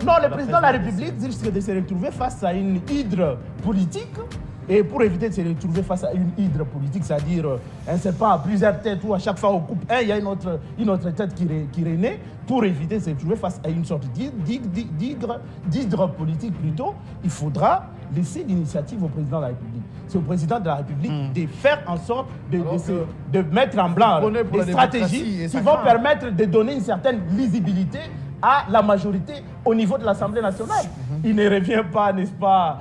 Non, le président de la République risque de se retrouver face à une hydre politique. Et pour éviter de se retrouver face à une hydre politique, c'est-à-dire un serpent à plusieurs têtes où à chaque fois on coupe un, il y a une autre tête qui renaît, pour éviter de se retrouver face à une sorte d'hydre politique plutôt, il faudra laisser l'initiative au président de la République. C'est au président de la République de faire en sorte de mettre en blanc des stratégies qui vont permettre de donner une certaine lisibilité à la majorité au niveau de l'Assemblée nationale. Il ne revient pas, n'est-ce pas,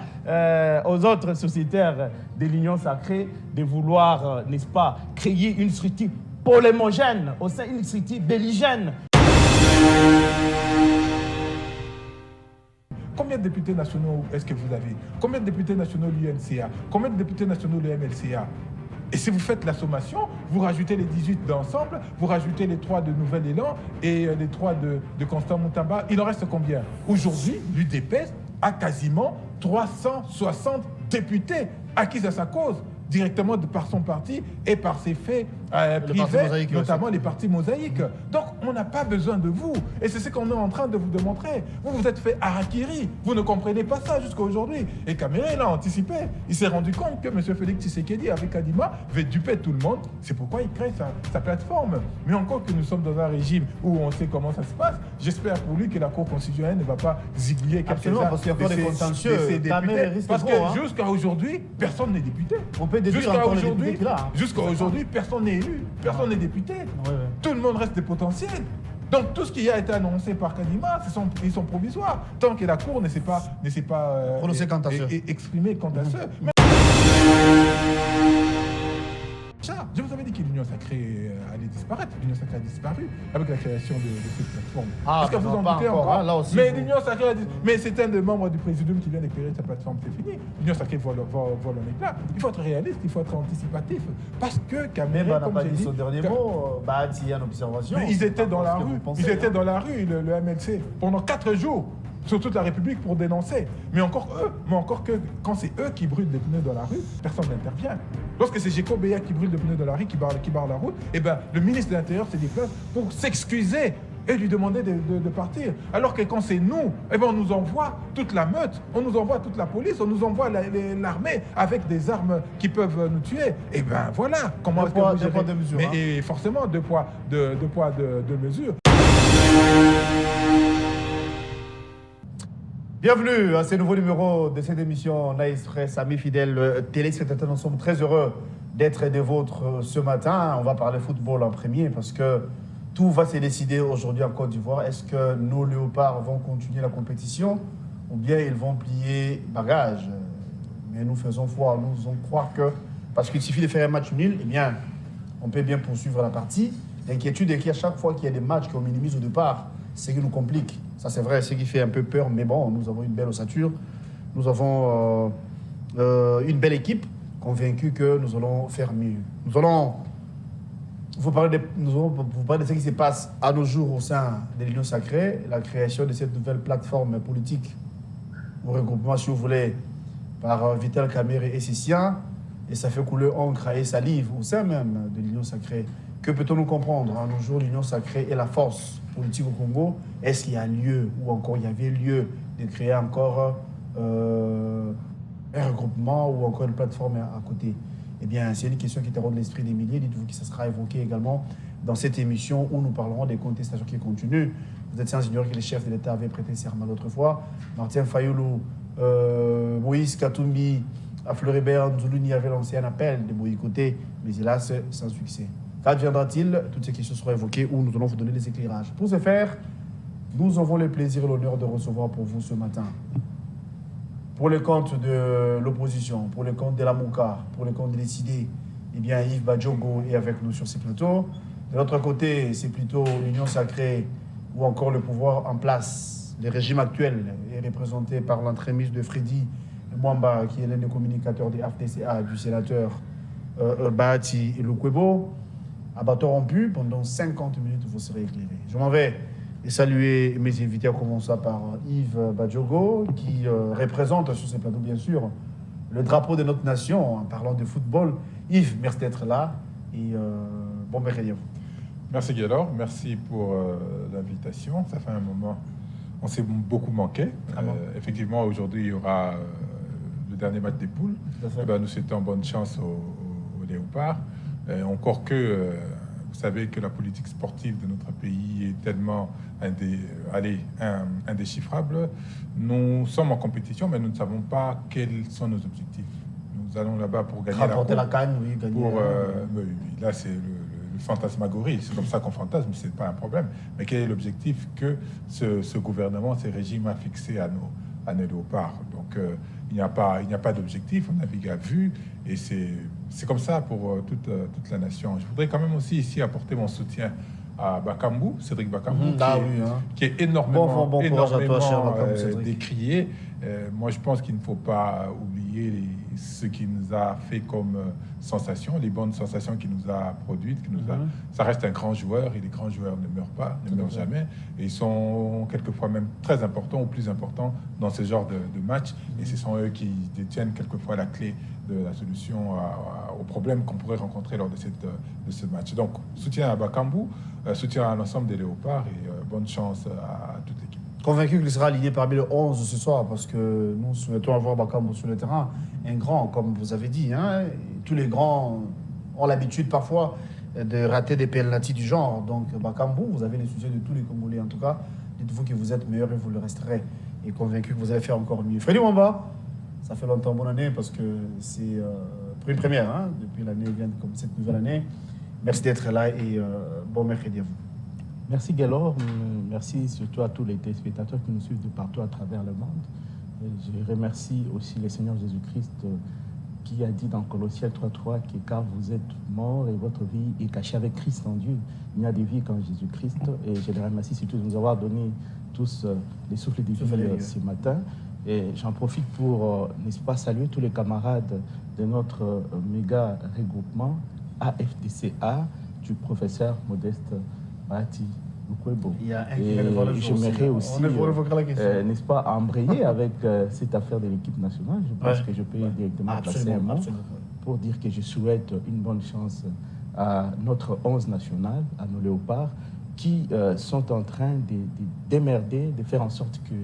aux autres sociétaires de l'Union sacrée de vouloir, n'est-ce pas, créer une structure polémogène, au sein d'une structure belligène. Combien de députés nationaux est-ce que vous avez? Combien de députés nationaux l'UNCA? Combien de députés nationaux le MLCA? Et si vous faites la sommation, vous rajoutez les 18 d'ensemble, vous rajoutez les 3 de Nouvel Élan et les 3 de Constant Moutamba. Il en reste combien? Aujourd'hui, l'UDPS a quasiment 360 députés acquis à sa cause, directement par son parti et par ses faits privés, notamment les partis mosaïques. Donc, on n'a pas besoin de vous. Et c'est ce qu'on est en train de vous démontrer. Vous vous êtes fait harakiri. Vous ne comprenez pas ça jusqu'à aujourd'hui. Et Kamere l'a anticipé. Il s'est rendu compte que M. Félix Tshisekedi, avec Kadima, veut duper tout le monde. C'est pourquoi il crée sa plateforme. Mais encore que nous sommes dans un régime où on sait comment ça se passe, j'espère pour lui que la Cour constitutionnelle ne va pas zigouiller quelques-uns parce qu'il y a encore des contentieux. Parce que jusqu'à aujourd'hui, personne n'est député. On peut déduire encore les députés qu'il a. Jusqu'à aujourd'hui, personne n'est élu, personne n'est député. Tout le monde reste des potentiels. Donc tout ce qui a été annoncé par Kadima, ils sont provisoires, tant que la Cour ne s'est pas exprimée quant à ceux. Je vous avais dit que l'Union sacrée allait disparaître. L'Union sacrée a disparu avec la création de cette plateforme. Est-ce que vous en doutez encore là aussi, mais l'Union sacrée a dit... Mais c'est un des membres du présidium qui vient de créer cette plateforme, c'est fini. L'Union sacrée vole en éclat. Il faut être réaliste, il faut être anticipatif. Parce que Kamere, comme j'ai dit... son dernier mot, il y a une observation. Mais ils étaient dans la rue. Ils étaient dans la rue, le MLC, pendant 4 jours. Sur toute la République pour dénoncer. Mais encore que quand c'est eux qui brûlent des pneus dans la rue, personne n'intervient. Lorsque c'est Géco Béa qui brûle des pneus dans la rue, qui barre la route, eh ben, le ministre de l'Intérieur se déplace pour s'excuser et lui demander de partir. Alors que quand c'est nous, eh ben, on nous envoie toute la meute, on nous envoie toute la police, on nous envoie l'armée avec des armes qui peuvent nous tuer. Et ben voilà comment est-ce que vous gérez. Deux mesures, Mais et forcément, deux poids, deux mesures. Bienvenue à ce nouveau numéro de cette émission Nice Press, amis fidèles téléspectateurs. Nous sommes très heureux d'être des vôtres ce matin. On va parler football en premier parce que tout va se décider aujourd'hui en Côte d'Ivoire. Est-ce que nos léopards vont continuer la compétition ou bien ils vont plier bagage? Mais nous faisons foi, nous faisons croire que parce qu'il suffit de faire un match nul, eh bien, on peut bien poursuivre la partie. L'inquiétude est qu'à chaque fois qu'il y a des matchs qu'on minimise au départ, c'est ce qui nous complique. Ça, c'est vrai, c'est ce qui fait un peu peur, mais bon, nous avons une belle ossature. Nous avons une belle équipe, convaincue que nous allons faire mieux. Nous allons vous parler de ce qui se passe à nos jours au sein de l'Union sacrée, la création de cette nouvelle plateforme politique, au regroupement, si vous voulez, par Vital Kamerhe et ses siens. Et ça fait couler encre et salive au sein même de l'Union sacrée. Que peut-on nous comprendre? À nos jours, l'Union sacrée est la force politique au Congo. Est-ce qu'il y a lieu, ou encore il y avait lieu, de créer encore un regroupement ou encore une plateforme à côté? Eh bien, c'est une question qui terronne l'esprit des milliers. Dites-vous que ça sera évoqué également dans cette émission où nous parlerons des contestations qui continuent. Vous êtes sans ignorer que les chefs de l'État avaient prêté serment l'autre fois. Martin Fayoulou, Moïse Katumbi, à Floribert Nzoulouni avait lancé un appel de boycotter, mais hélas, sans succès. Qu'adviendra-t-il? Toutes ces questions seront évoquées où nous allons vous donner des éclairages. Pour ce faire, nous avons le plaisir et l'honneur de recevoir pour vous ce matin, pour le compte de l'opposition, pour le compte de la Mouka, pour le compte de l'Écidé, eh bien Yves Badjogo est avec nous sur ces plateaux. De l'autre côté, c'est plutôt l'Union sacrée ou encore le pouvoir en place. Le régime actuel est représenté par l'entremise de Freddy Mwamba, qui est l'un des communicateurs des FDCA, du sénateur Bahati Lukwebo. À bâton rompu, pendant 50 minutes, vous serez éclairés. Je m'en vais saluer mes invités, à commencer par Yves Badjogo, qui représente sur ces plateaux, bien sûr, le drapeau de notre nation en parlant de football. Yves, merci d'être là et bon mercredi à vous. Merci Gaylor, merci pour l'invitation. Ça fait un moment On s'est beaucoup manqué. Effectivement, aujourd'hui, il y aura le dernier match des poules. Nous souhaitons bonne chance aux Léopards. Encore que, vous savez que la politique sportive de notre pays est tellement indéchiffrable. Nous sommes en compétition, mais nous ne savons pas quels sont nos objectifs. Nous allons là-bas pour gagner la canne, oui, gagner. Là, c'est le fantasmagorie. C'est comme ça qu'on fantasme, mais ce n'est pas un problème. Mais quel est l'objectif que ce gouvernement, ce régime a fixé à nos Léopards? Donc, il n'y a pas d'objectif, on navigue à vue, et c'est comme ça pour toute la nation. Je voudrais quand même aussi ici apporter mon soutien à Bakambu, Cédric Bakambu, qui est énormément, décrié. Moi, je pense qu'il ne faut pas oublier ce qui nous a fait comme sensation, les bonnes sensations qu'il nous a produites. Ça reste un grand joueur, et les grands joueurs ne meurent pas, ne meurent jamais. Et ils sont quelquefois même très importants ou plus importants dans ce genre de match. Et ce sont eux qui détiennent quelquefois la clé de la solution aux problèmes qu'on pourrait rencontrer lors de ce match. Donc, soutien à Bakambu, soutien à l'ensemble des Léopards, et bonne chance à toute l'équipe. Convaincu qu'il sera aligné parmi le 11 ce soir, parce que nous souhaitons avoir Bakambu sur le terrain. Un grand, comme vous avez dit. Tous les grands ont l'habitude parfois de rater des pénaltys du genre. Donc Bakambu, vous avez les sujets de tous les Congolais. En tout cas, dites-vous que vous êtes meilleur et vous le resterez. Et convaincu que vous allez faire encore mieux. Freddy Mwamba, ça fait longtemps, bonne année, parce que c'est une première. Depuis l'année vient comme cette nouvelle année. Merci d'être là et bon mercredi à vous. Merci Gaylor, merci surtout à tous les téléspectateurs qui nous suivent de partout à travers le monde. Et je remercie aussi le Seigneur Jésus-Christ qui a dit dans Colossiens 3.3 que car vous êtes morts et votre vie est cachée avec Christ en Dieu, il y a des vies qu'en Jésus-Christ. Et je les remercie surtout de nous avoir donné tous les souffles de vie ce matin. Et j'en profite pour, n'est-ce pas, saluer tous les camarades de notre méga regroupement AFDCA du professeur Modeste Bati. Il y a un qui vient de voir le jour. J'aimerais aussi, n'est-ce pas, embrayer avec cette affaire de l'équipe nationale. Je pense que je peux directement passer un mot pour dire que je souhaite une bonne chance à notre 11 national, à nos Léopards, qui sont en train de démerder, de faire en sorte que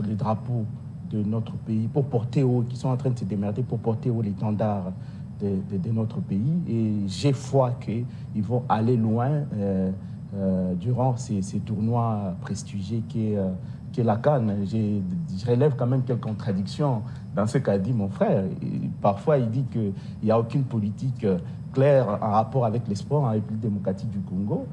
les drapeaux de notre pays, pour porter haut, qui sont en train de se démerder pour porter haut l'étendard de notre pays. Et j'ai foi qu'ils vont aller loin durant ces tournois prestigieux qui est la CAN. Je relève quand même quelques contradictions dans ce qu'a dit mon frère. Et parfois, il dit qu'il n'y a aucune politique claire en rapport avec les sports en République démocratique du Congo.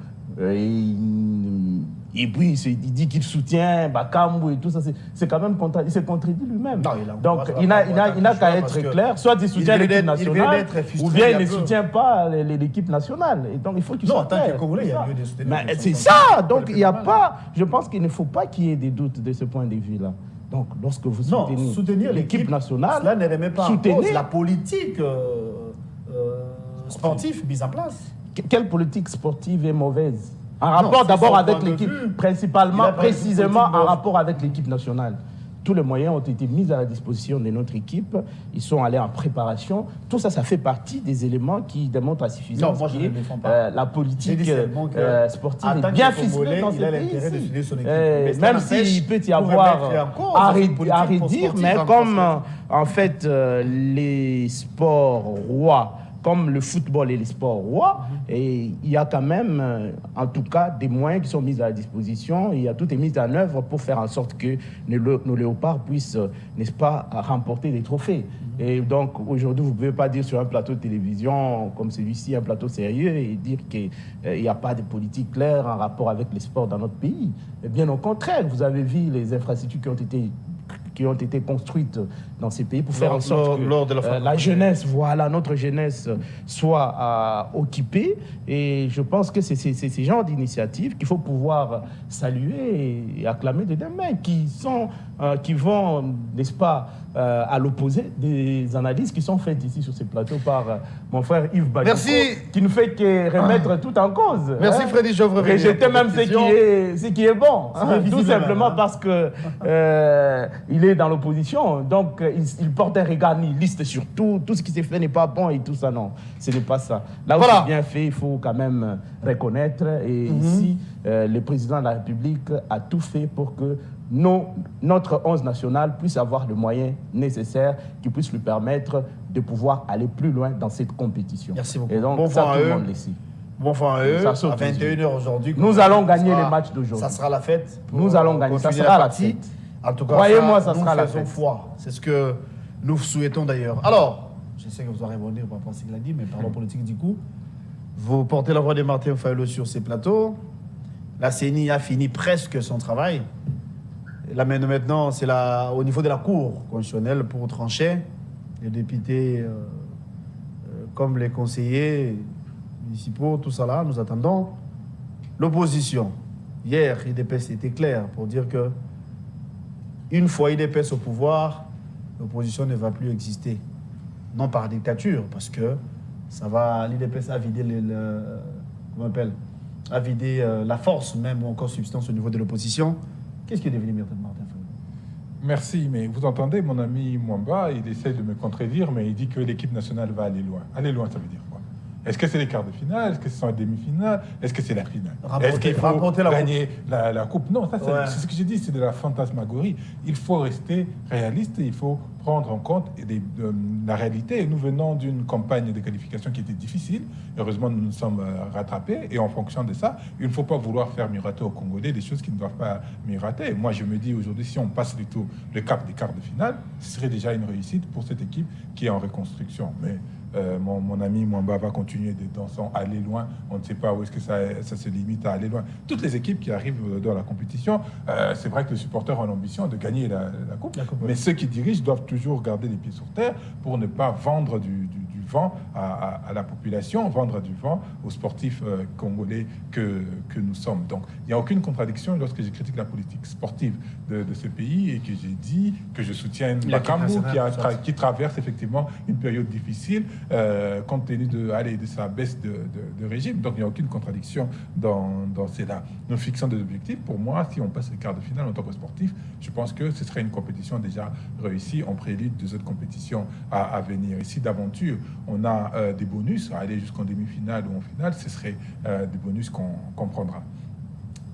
Et puis, il dit qu'il soutient Bakambu et tout ça. C'est quand même il s'est contredit lui-même. Donc, il n'a qu'à être clair. Soit il soutient l'équipe nationale, ou bien il ne soutient pas l'équipe nationale. Et donc, il faut qu'il soit clair. En tant que Congolais, il y a lieu de soutenir. Mais c'est ça. Donc, il n'y a pas... Je pense qu'il ne faut pas qu'il y ait des doutes de ce point de vue-là. Donc, lorsque vous soutenez l'équipe nationale, cela ne remet pas en cause la politique sportive mise en place. Quelle politique sportive est mauvaise? En rapport d'abord avec l'équipe, principalement, précisément en rapport avec l'équipe nationale. Tous les moyens ont été mis à la disposition de notre équipe. Ils sont allés en préparation. Tout ça, ça fait partie des éléments qui démontrent à suffisance que la politique sportive est bien ficelée dans ce pays. Même s'il peut y avoir à redire, mais comme en fait les sports rois, comme le football et les sports rois, et il y a quand même, en tout cas, des moyens qui sont mis à la disposition. Il y a tout est mis en œuvre pour faire en sorte que nos Léopards puissent, n'est-ce pas, remporter des trophées. Et donc, aujourd'hui, vous ne pouvez pas dire sur un plateau de télévision comme celui-ci, un plateau sérieux, et dire qu'il n'y a pas de politique claire en rapport avec les sports dans notre pays. Et bien au contraire, vous avez vu les infrastructures qui ont été construites dans ces pays pour faire en sorte que la jeunesse, notre jeunesse soit occupée. Et je pense que c'est ces genres d'initiatives qu'il faut pouvoir saluer et acclamer de demain, qui vont, n'est-ce pas, à l'opposé des analyses qui sont faites ici sur ces plateaux par mon frère Yves Badiko, qui ne fait que remettre tout en cause. Merci Freddy, je vous remercie. Rejeter même ce qui est bon, tout simplement parce que il est dans l'opposition. Donc il porte un regard nihiliste sur tout ce qui s'est fait n'est pas bon et tout ça, non. Ce n'est pas ça. Là où Voilà. c'est bien fait, il faut quand même reconnaître. Et ici, le président de la République a tout fait pour que notre 11 national puisse avoir le moyen nécessaire qui puisse lui permettre de pouvoir aller plus loin dans cette compétition. Merci beaucoup. Et donc, Bon ça, vent à tout le eux. monde le sait. Bon vent à eux, Ça à saute aux 21h aujourd'hui. Nous allons gagner les matchs d'aujourd'hui. Ça sera la fête. pour Nous allons gagner, ça continuer sera la partie. fête. En tout cas, Croyez-moi, ça nous sera la faisons fête. foi. C'est ce que nous souhaitons d'ailleurs. Alors, je sais que vous allez rebondir par rapport à ce qu'il a dit, mais parlons politique du coup. Vous portez la voix de Martin Fayolo sur ces plateaux. La CENI a fini presque son travail. Là maintenant, c'est au niveau de la Cour constitutionnelle pour trancher. Les députés, comme les conseillers municipaux, tout ça là, nous attendons. L'opposition. Hier, IDPS était clair pour dire que une fois IDPS au pouvoir, l'opposition ne va plus exister. Non par dictature, parce que l'IDPS a vidé a vidé la force même ou encore substance au niveau de l'opposition. Qu'est-ce qui est devenu Martin Fayolo? Merci, mais vous entendez, mon ami Mwamba, il essaie de me contredire, mais il dit que l'équipe nationale va aller loin. Aller loin, ça veut dire quoi? Est-ce que c'est les quarts de finale? Est-ce que ce sont les demi-finales? Est-ce que c'est la finale? Est-ce qu'il faut gagner la coupe? Non, ça, c'est ce que j'ai dit, c'est de la fantasmagorie. Il faut rester réaliste et il faut prendre en compte la réalité. Et nous venons d'une campagne de qualification qui était difficile. Heureusement, nous nous sommes rattrapés. Et en fonction de ça, il ne faut pas vouloir faire miroiter aux Congolais des choses qui ne doivent pas miroiter. Moi, je me dis aujourd'hui, si on passe le cap des quarts de finale, ce serait déjà une réussite pour cette équipe qui est en reconstruction. Mais mon ami Mwamba va continuer dans son aller loin. On ne sait pas où est-ce que ça se limite à aller loin. Toutes les équipes qui arrivent dans la compétition, c'est vrai que les supporters ont l'ambition de gagner la coupe, mais ceux qui dirigent doivent toujours garder les pieds sur terre pour ne pas vendre du vent à la population, vendre du vent aux sportifs congolais que nous sommes. Donc, il n'y a aucune contradiction lorsque je critique la politique sportive de ce pays et que j'ai dit que je soutiens Bakambu qui traverse effectivement une période difficile compte tenu de sa baisse de régime. Donc, il n'y a aucune contradiction dans cela. Nous fixons des objectifs. Pour moi, si on passe les quarts de finale en tant que sportif, je pense que ce serait une compétition déjà réussie en prélude des autres compétitions à venir. Ici, d'aventure, on a des bonus à aller jusqu'en demi-finale ou en finale. Ce serait des bonus qu'on prendra.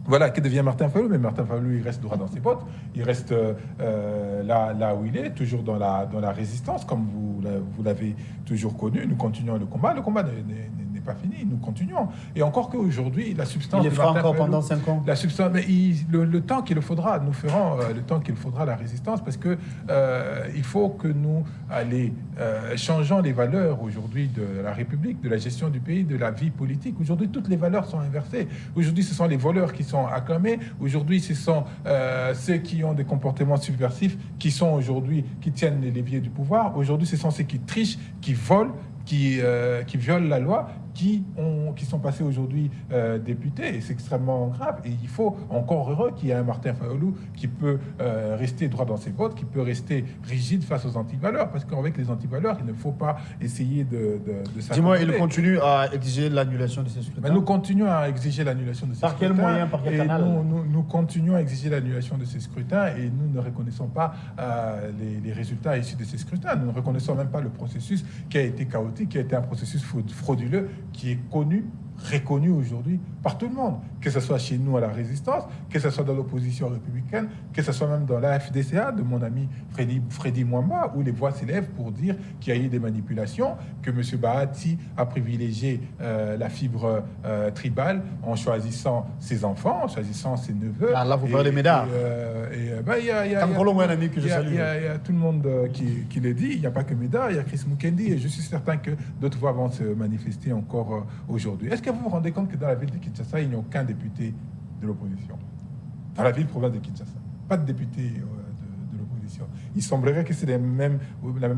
Voilà, que devient Martin Fayolo? Mais Martin Fayolo, il reste droit dans ses bottes. Il reste là où il est, toujours dans la résistance, comme vous l'avez toujours connu. Nous continuons le combat. Le combat n'est pas fini, nous continuons. Et encore qu'aujourd'hui, la substance... Il le fera encore pendant 5 ans. La substance, mais le temps qu'il faudra, nous ferons le temps qu'il faudra la résistance, parce que il faut que nous changeons les valeurs aujourd'hui de la République, de la gestion du pays, de la vie politique. Aujourd'hui, toutes les valeurs sont inversées. Aujourd'hui, ce sont les voleurs qui sont acclamés. Aujourd'hui, ce sont ceux qui ont des comportements subversifs qui tiennent les leviers du pouvoir. Aujourd'hui, ce sont ceux qui trichent, qui volent, qui violent la loi, qui sont passés aujourd'hui députés. Et c'est extrêmement grave. Et il faut, encore heureux qu'il y ait un Martin Fayolo qui peut rester droit dans ses bottes, qui peut rester rigide face aux antivaleurs. Parce qu'avec les antivaleurs, il ne faut pas essayer de s'accommoder. Dis-moi, il continue à exiger l'annulation de ces scrutins? Mais nous continuons à exiger l'annulation de ces scrutins. Par quel moyen, par quel canal? Nous continuons à exiger l'annulation de ces scrutins et nous ne reconnaissons pas les résultats issus de ces scrutins. Nous ne reconnaissons même pas le processus qui a été chaotique, qui a été un processus frauduleux, qui est reconnu aujourd'hui par tout le monde, que ce soit chez nous à la résistance, que ce soit dans l'opposition républicaine, que ce soit même dans la FDCA de mon ami Freddy Mwamba, où les voix s'élèvent pour dire qu'il y a eu des manipulations, que M. Bahati a privilégié la fibre tribale en choisissant ses enfants, en choisissant ses neveux. Ah, là, vous parlez des médards. Il y a tout le monde qui le dit. Il n'y a pas que Médard, il y a Chris Mukendi, et je suis certain que d'autres voix vont se manifester encore aujourd'hui. Est-ce que vous vous rendez compte que dans la ville de Kinshasa, il n'y a aucun député de l'opposition? Dans la ville-province de Kinshasa, pas de député de l'opposition. Il semblerait que c'est la même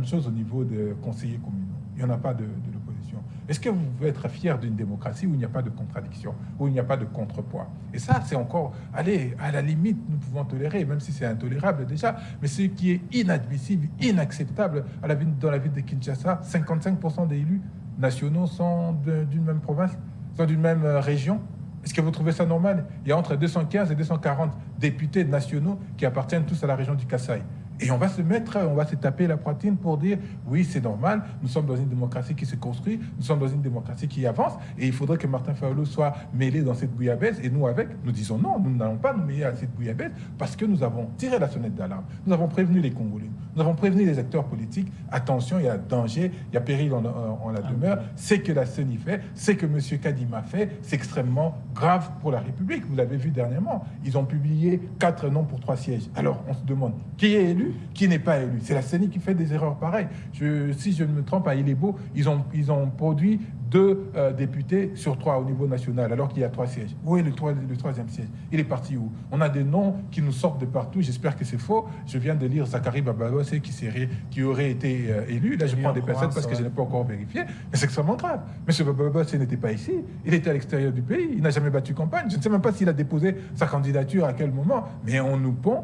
chose au niveau des conseillers communaux. Il n'y en a pas de l'opposition. Est-ce que vous pouvez être fier d'une démocratie où il n'y a pas de contradiction, où il n'y a pas de contrepoids? Et ça, c'est encore, allez, à la limite, nous pouvons tolérer, même si c'est intolérable déjà, mais ce qui est inadmissible, inacceptable dans la ville de Kinshasa, 55% des élus nationaux sont d'une même province, sont d'une même région. Est-ce que vous trouvez ça normal? Il y a entre 215 et 240 députés nationaux qui appartiennent tous à la région du Kasaï. Et on va se taper la poitrine pour dire oui, c'est normal, nous sommes dans une démocratie qui se construit, nous sommes dans une démocratie qui avance, et il faudrait que Martin Fayulu soit mêlé dans cette bouillabaisse, et nous avec, nous disons non, nous n'allons pas nous mêler à cette bouillabaisse, parce que nous avons tiré la sonnette d'alarme, nous avons prévenu les Congolais, nous avons prévenu les acteurs politiques, attention, il y a danger, il y a péril en la demeure, c'est que la CENI fait, c'est que M. Kadima fait, c'est extrêmement grave pour la République. Vous l'avez vu dernièrement, ils ont publié 4 noms pour 3 sièges. Alors, on se demande qui est élu, qui n'est pas élu. C'est la CENI qui fait des erreurs pareilles. Si je ne me trompe, à Ilebo, ils ont produit 2 députés sur 3 au niveau national, alors qu'il y a 3 sièges. Où est le 3e siège? Il est parti où? On a des noms qui nous sortent de partout. J'espère que c'est faux. Je viens de lire Zachary Bababossé qui aurait été élu. Là, je prends des personnes parce que je n'ai pas encore vérifié. Mais c'est extrêmement grave. M. Bababossé n'était pas ici. Il était à l'extérieur du pays. Il n'a jamais battu campagne. Je ne sais même pas s'il a déposé sa candidature à quel moment. Mais on nous pond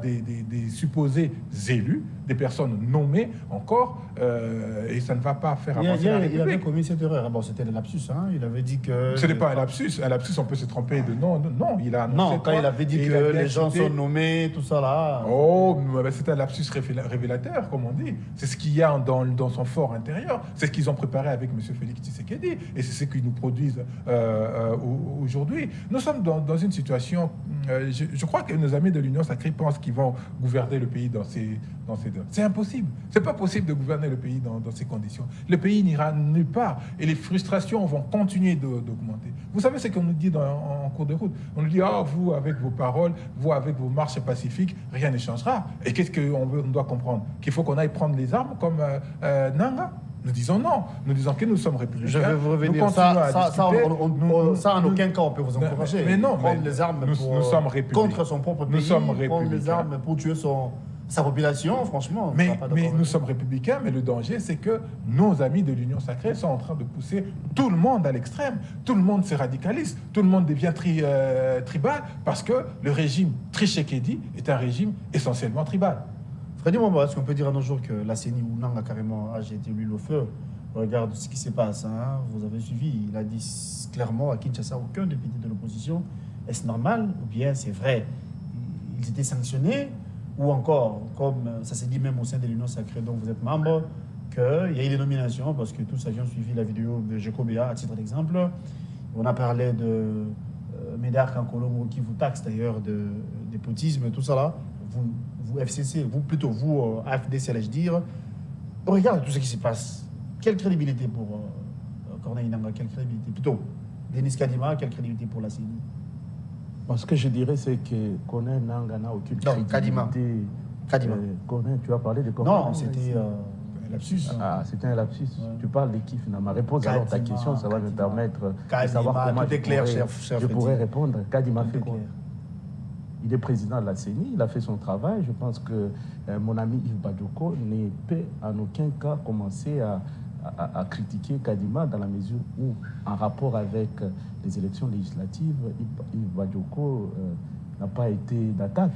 des supposés élus, des personnes nommées encore, et ça ne va pas faire avancer la République. Il avait commis cette erreur. Bon, c'était le lapsus. Hein. Il avait dit que... Ce n'est pas un lapsus. Un lapsus, on peut se tromper de nom. Non, il a annoncé... Non, quand il avait dit que les gens sont nommés, tout ça là... Oh, c'est un lapsus révélateur, comme on dit. C'est ce qu'il y a dans son fort intérieur. C'est ce qu'ils ont préparé avec M. Félix Tshisekedi. Et c'est ce qu'ils nous produisent aujourd'hui. Nous sommes dans une situation... je crois que nos amis de l'Union sacrée pensent qu'ils vont gouverner le pays dans ces... C'est impossible. C'est pas possible de gouverner le pays dans ces conditions. Le pays n'ira nulle part. Et les frustrations vont continuer d'augmenter. Vous savez ce qu'on nous dit en cours de route? On nous dit, vous, avec vos paroles, vous, avec vos marches pacifiques, rien ne changera. Et qu'est-ce qu'on doit comprendre? Qu'il faut qu'on aille prendre les armes comme Nanga? Nous disons non. Nous disons que nous sommes républicains. Je vais vous revenir. Ça, en aucun cas, on peut vous encourager. Mais non, prendre les armes nous sommes républicains. Contre son propre pays, prendre les armes pour tuer sa population, franchement. Mais nous sommes républicains, mais le danger, c'est que nos amis de l'Union sacrée sont en train de pousser tout le monde à l'extrême. Tout le monde se radicalise, tout le monde devient tribal, parce que le régime Tshisekedi est un régime essentiellement tribal. Freddy Mwamba, est-ce qu'on peut dire à nos jours que la CENI ou Nanga carrément a jeté l'huile au feu? Regarde ce qui se passe, hein. Vous avez suivi, il a dit clairement à Kinshasa, aucun député de l'opposition. Est-ce normal ou bien c'est vrai? Ils étaient sanctionnés? Ou encore, comme ça s'est dit même au sein de l'Union sacrée dont vous êtes membre, qu'il y a eu des nominations, parce que tous avions suivi la vidéo de Jekobea, à titre d'exemple. On a parlé de Médard Kankolomo, qui vous taxe d'ailleurs de népotisme, tout ça là. Vous FCC, vous AFDC, allais-je dire. Regarde tout ce qui se passe. Quelle crédibilité pour Corneille Nangaa? Quelle crédibilité? Plutôt, Denis Kadima, quelle crédibilité pour la CENI? Ce que je dirais, c'est que Corneille Nangaa n'a aucune crédibilité. Kadima. Corneille, tu as parlé de Corneille? Non, c'était un lapsus. C'était un lapsus. Ouais. Tu parles de qui finalement? Réponse alors ta question, ça va me permettre de savoir comment je pourrais répondre. Kadima fait quoi? Il est président de la CENI, il a fait son travail. Je pense que mon ami Yves Badioko ne peut en aucun cas commencer à critiquer Kadima dans la mesure où, en rapport avec les élections législatives, Yves Badioko n'a pas été d'attaque.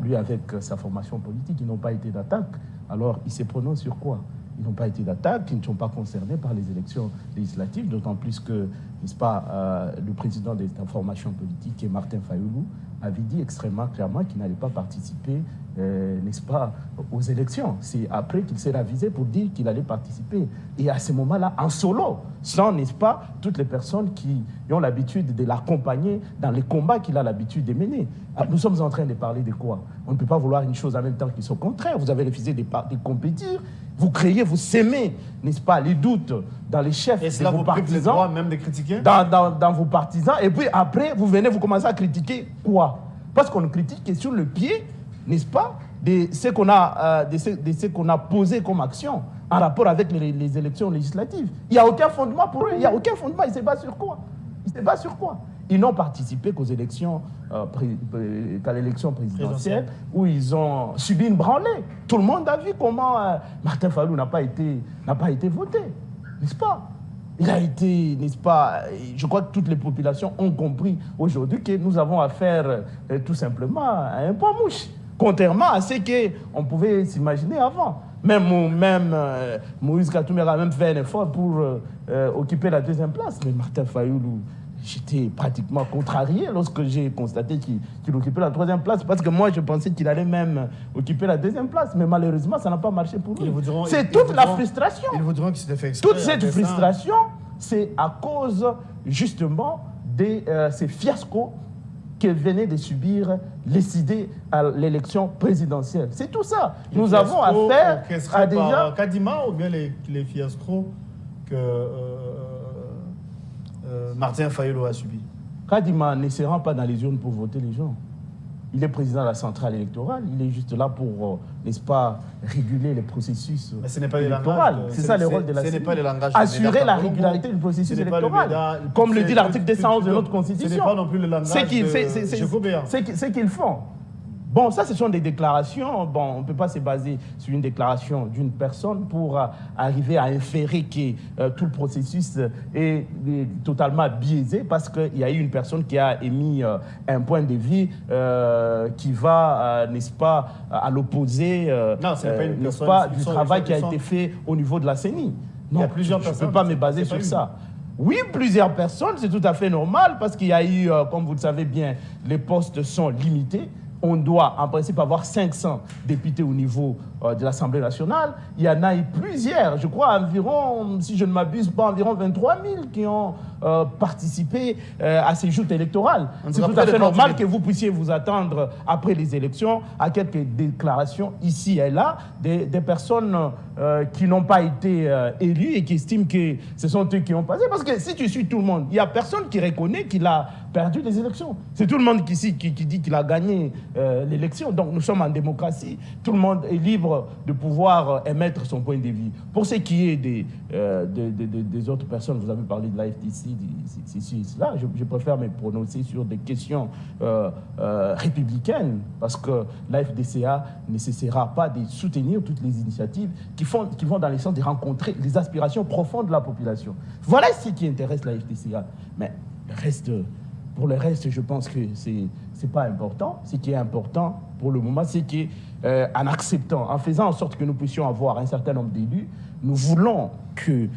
Lui, avec sa formation politique, ils n'ont pas été d'attaque. Alors, il se prononce sur quoi? Ils n'ont pas été d'attaque, ils ne sont pas concernés par les élections législatives, d'autant plus que, n'est-ce pas, le président de la formation politique, Martin Fayulu, avait dit extrêmement clairement qu'il n'allait pas participer, n'est-ce pas, aux élections. C'est après qu'il s'est ravisé pour dire qu'il allait participer. Et à ce moment-là, en solo, sans, n'est-ce pas, toutes les personnes qui ont l'habitude de l'accompagner dans les combats qu'il a l'habitude de mener. Nous sommes en train de parler de quoi? On ne peut pas vouloir une chose en même temps qui soit contraire. Vous avez refusé de compétir. Vous créez, vous sémez, n'est-ce pas, les doutes dans les chefs de vos partisans, même de critiquer dans vos partisans, et puis après, vous commencez à critiquer quoi? Parce qu'on critique que sur le pied, n'est-ce pas, de ce qu'on a posé comme action en rapport avec les élections législatives. Il n'y a aucun fondement pour eux, il n'y a aucun fondement, ils ne se basent sur quoi? Ils n'ont participé qu'aux élections, qu'à l'élection présidentielle, où ils ont subi une branlée. Tout le monde a vu comment Martin Fayulu n'a pas été voté, n'est-ce pas? Il a été, n'est-ce pas, je crois que toutes les populations ont compris aujourd'hui que nous avons affaire tout simplement à un point mouche, contrairement à ce qu'on pouvait s'imaginer avant. Même Moïse Katumbi a même fait un effort pour occuper la deuxième place, mais Martin Fayulu, j'étais pratiquement contrarié lorsque j'ai constaté qu'il occupait la 3e place, parce que moi, je pensais qu'il allait même occuper la 2e place. Mais malheureusement, ça n'a pas marché pour lui. C'est toute la frustration. Ils vous diront qu'il s'était fait exprès. Toute cette frustration, c'est à cause, justement, de ces fiascos que venaient de subir les idées à l'élection présidentielle. C'est tout ça. Nous avons affaire à des gens... Kadima ou bien les fiascos que Martin Fayolo a subis? Kadima ne se rend pas dans les urnes pour voter les gens. Il est président de la centrale électorale. Il est juste là pour, n'est-ce pas, réguler les processus électoraux. C'est ça le rôle de la CENI. Assurer la régularité du processus électoral. Comme le dit l'article 211 de notre Constitution. Ce n'est pas non plus le langage C'est qu'ils font. Bon, ça, ce sont des déclarations. Bon, on ne peut pas se baser sur une déclaration d'une personne pour arriver à inférer que tout le processus est totalement biaisé parce qu'il y a eu une personne qui a émis un point de vue qui va, n'est-ce pas, à l'opposé du travail qui a été fait au niveau de la CENI. Non, il y a plusieurs personnes. Je ne peux pas me baser sur ça. Oui, plusieurs personnes, c'est tout à fait normal parce qu'il y a eu, comme vous le savez bien, les postes sont limités. On doit, en principe, avoir 500 députés au niveau de l'Assemblée nationale. Il y en a eu plusieurs, je crois environ, si je ne m'abuse pas, environ 23 000 qui ont participé à ces joutes électorales. C'est tout à fait normal que vous puissiez vous attendre, après les élections, à quelques déclarations ici et là, des personnes qui n'ont pas été élues et qui estiment que ce sont eux qui ont passé. Parce que si tu suis tout le monde, il n'y a personne qui reconnaît qu'il a perdu les élections. C'est tout le monde qui dit qu'il a gagné l'élection. Donc nous sommes en démocratie. Tout le monde est libre de pouvoir émettre son point de vue. Pour ce qui est des autres personnes, vous avez parlé de la FTC, là, je préfère me prononcer sur des questions républicaines, parce que la FDCA ne cessera pas de soutenir toutes les initiatives qui vont dans le sens de rencontrer les aspirations profondes de la population. Voilà ce qui intéresse la FDCA. Mais pour le reste, je pense que c'est pas important. Ce qui est important pour le moment, c'est qu'en acceptant, en faisant en sorte que nous puissions avoir un certain nombre d'élus, nous voulons que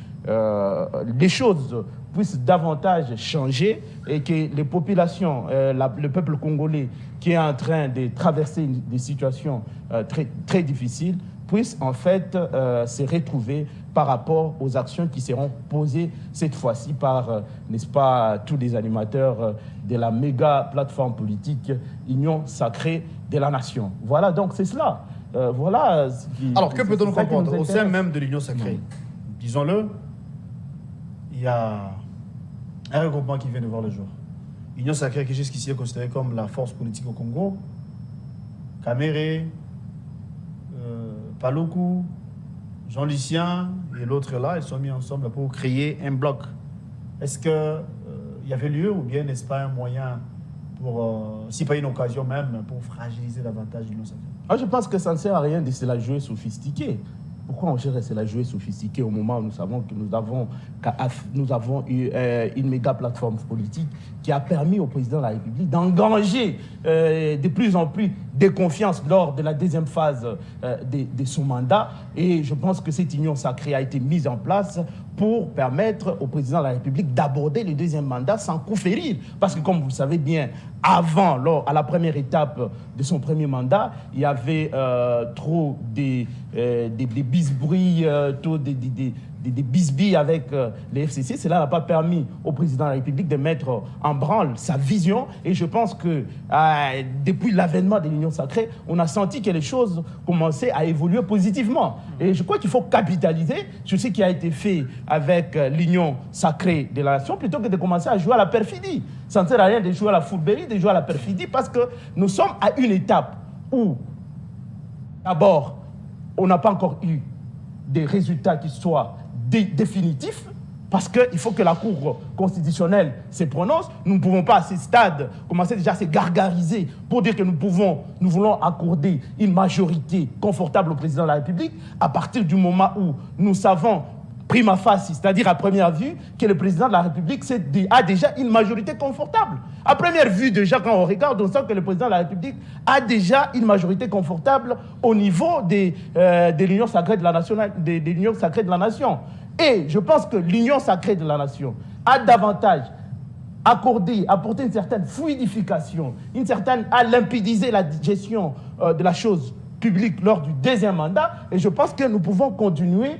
les choses puissent davantage changer et que les populations, le peuple congolais qui est en train de traverser des situations très, très difficiles, puissent en fait se retrouver par rapport aux actions qui seront posées cette fois-ci par, n'est-ce pas, tous les animateurs de la méga plateforme politique Union sacrée de la nation. Voilà, donc c'est cela. Voilà ce qui, alors, que peut-on comprendre au sein même de l'Union sacrée? Disons-le, il y a un regroupement qui vient de voir le jour. L'Union sacrée qui jusqu'ici est considérée comme la force politique au Congo. Caméré, Paloukou, Jean-Lucien et l'autre là, ils sont mis ensemble pour créer un bloc. Est-ce qu'il y avait lieu ou bien n'est-ce pas un moyen pour, si pas une occasion même, pour fragiliser davantage l'Union sacrée? Je pense que ça ne sert à rien de se la jouer sophistiquée. Pourquoi on cherche à la jouer sophistiquée au moment où nous savons que nous avons eu une méga plateforme politique qui a permis au président de la République d'engranger de plus en plus de confiance lors de la deuxième phase de son mandat. Et je pense que cette union sacrée a été mise en place pour permettre au président de la République d'aborder le deuxième mandat sans coup férir. Parce que comme vous le savez bien, à la première étape de son premier mandat, il y avait trop des bisbris, des bisbilles avec les FCC. Cela n'a pas permis au président de la République de mettre en branle sa vision. Et je pense que depuis l'avènement de l'Union sacrée, on a senti que les choses commençaient à évoluer positivement. Et je crois qu'il faut capitaliser sur ce qui a été fait avec l'Union sacrée de la nation plutôt que de commencer à jouer à la perfidie. Ça ne sert à rien de jouer à la fourberie, de jouer à la perfidie, parce que nous sommes à une étape où, d'abord, on n'a pas encore eu des résultats qui soient définitifs, parce qu'il faut que la Cour constitutionnelle se prononce. Nous ne pouvons pas, à ce stade, commencer déjà à se gargariser pour dire que nous voulons accorder une majorité confortable au président de la République à partir du moment où nous savons prima facie, c'est-à-dire à première vue, que le président de la République a déjà une majorité confortable. À première vue, déjà, quand on regarde, on sent que le président de la République a déjà une majorité confortable au niveau de l'Union sacrée de la nation, de l'Union sacrée de la nation. Et je pense que l'Union sacrée de la nation a davantage apporter une certaine fluidification, à limpidiser la gestion de la chose publique lors du deuxième mandat, et je pense que nous pouvons continuer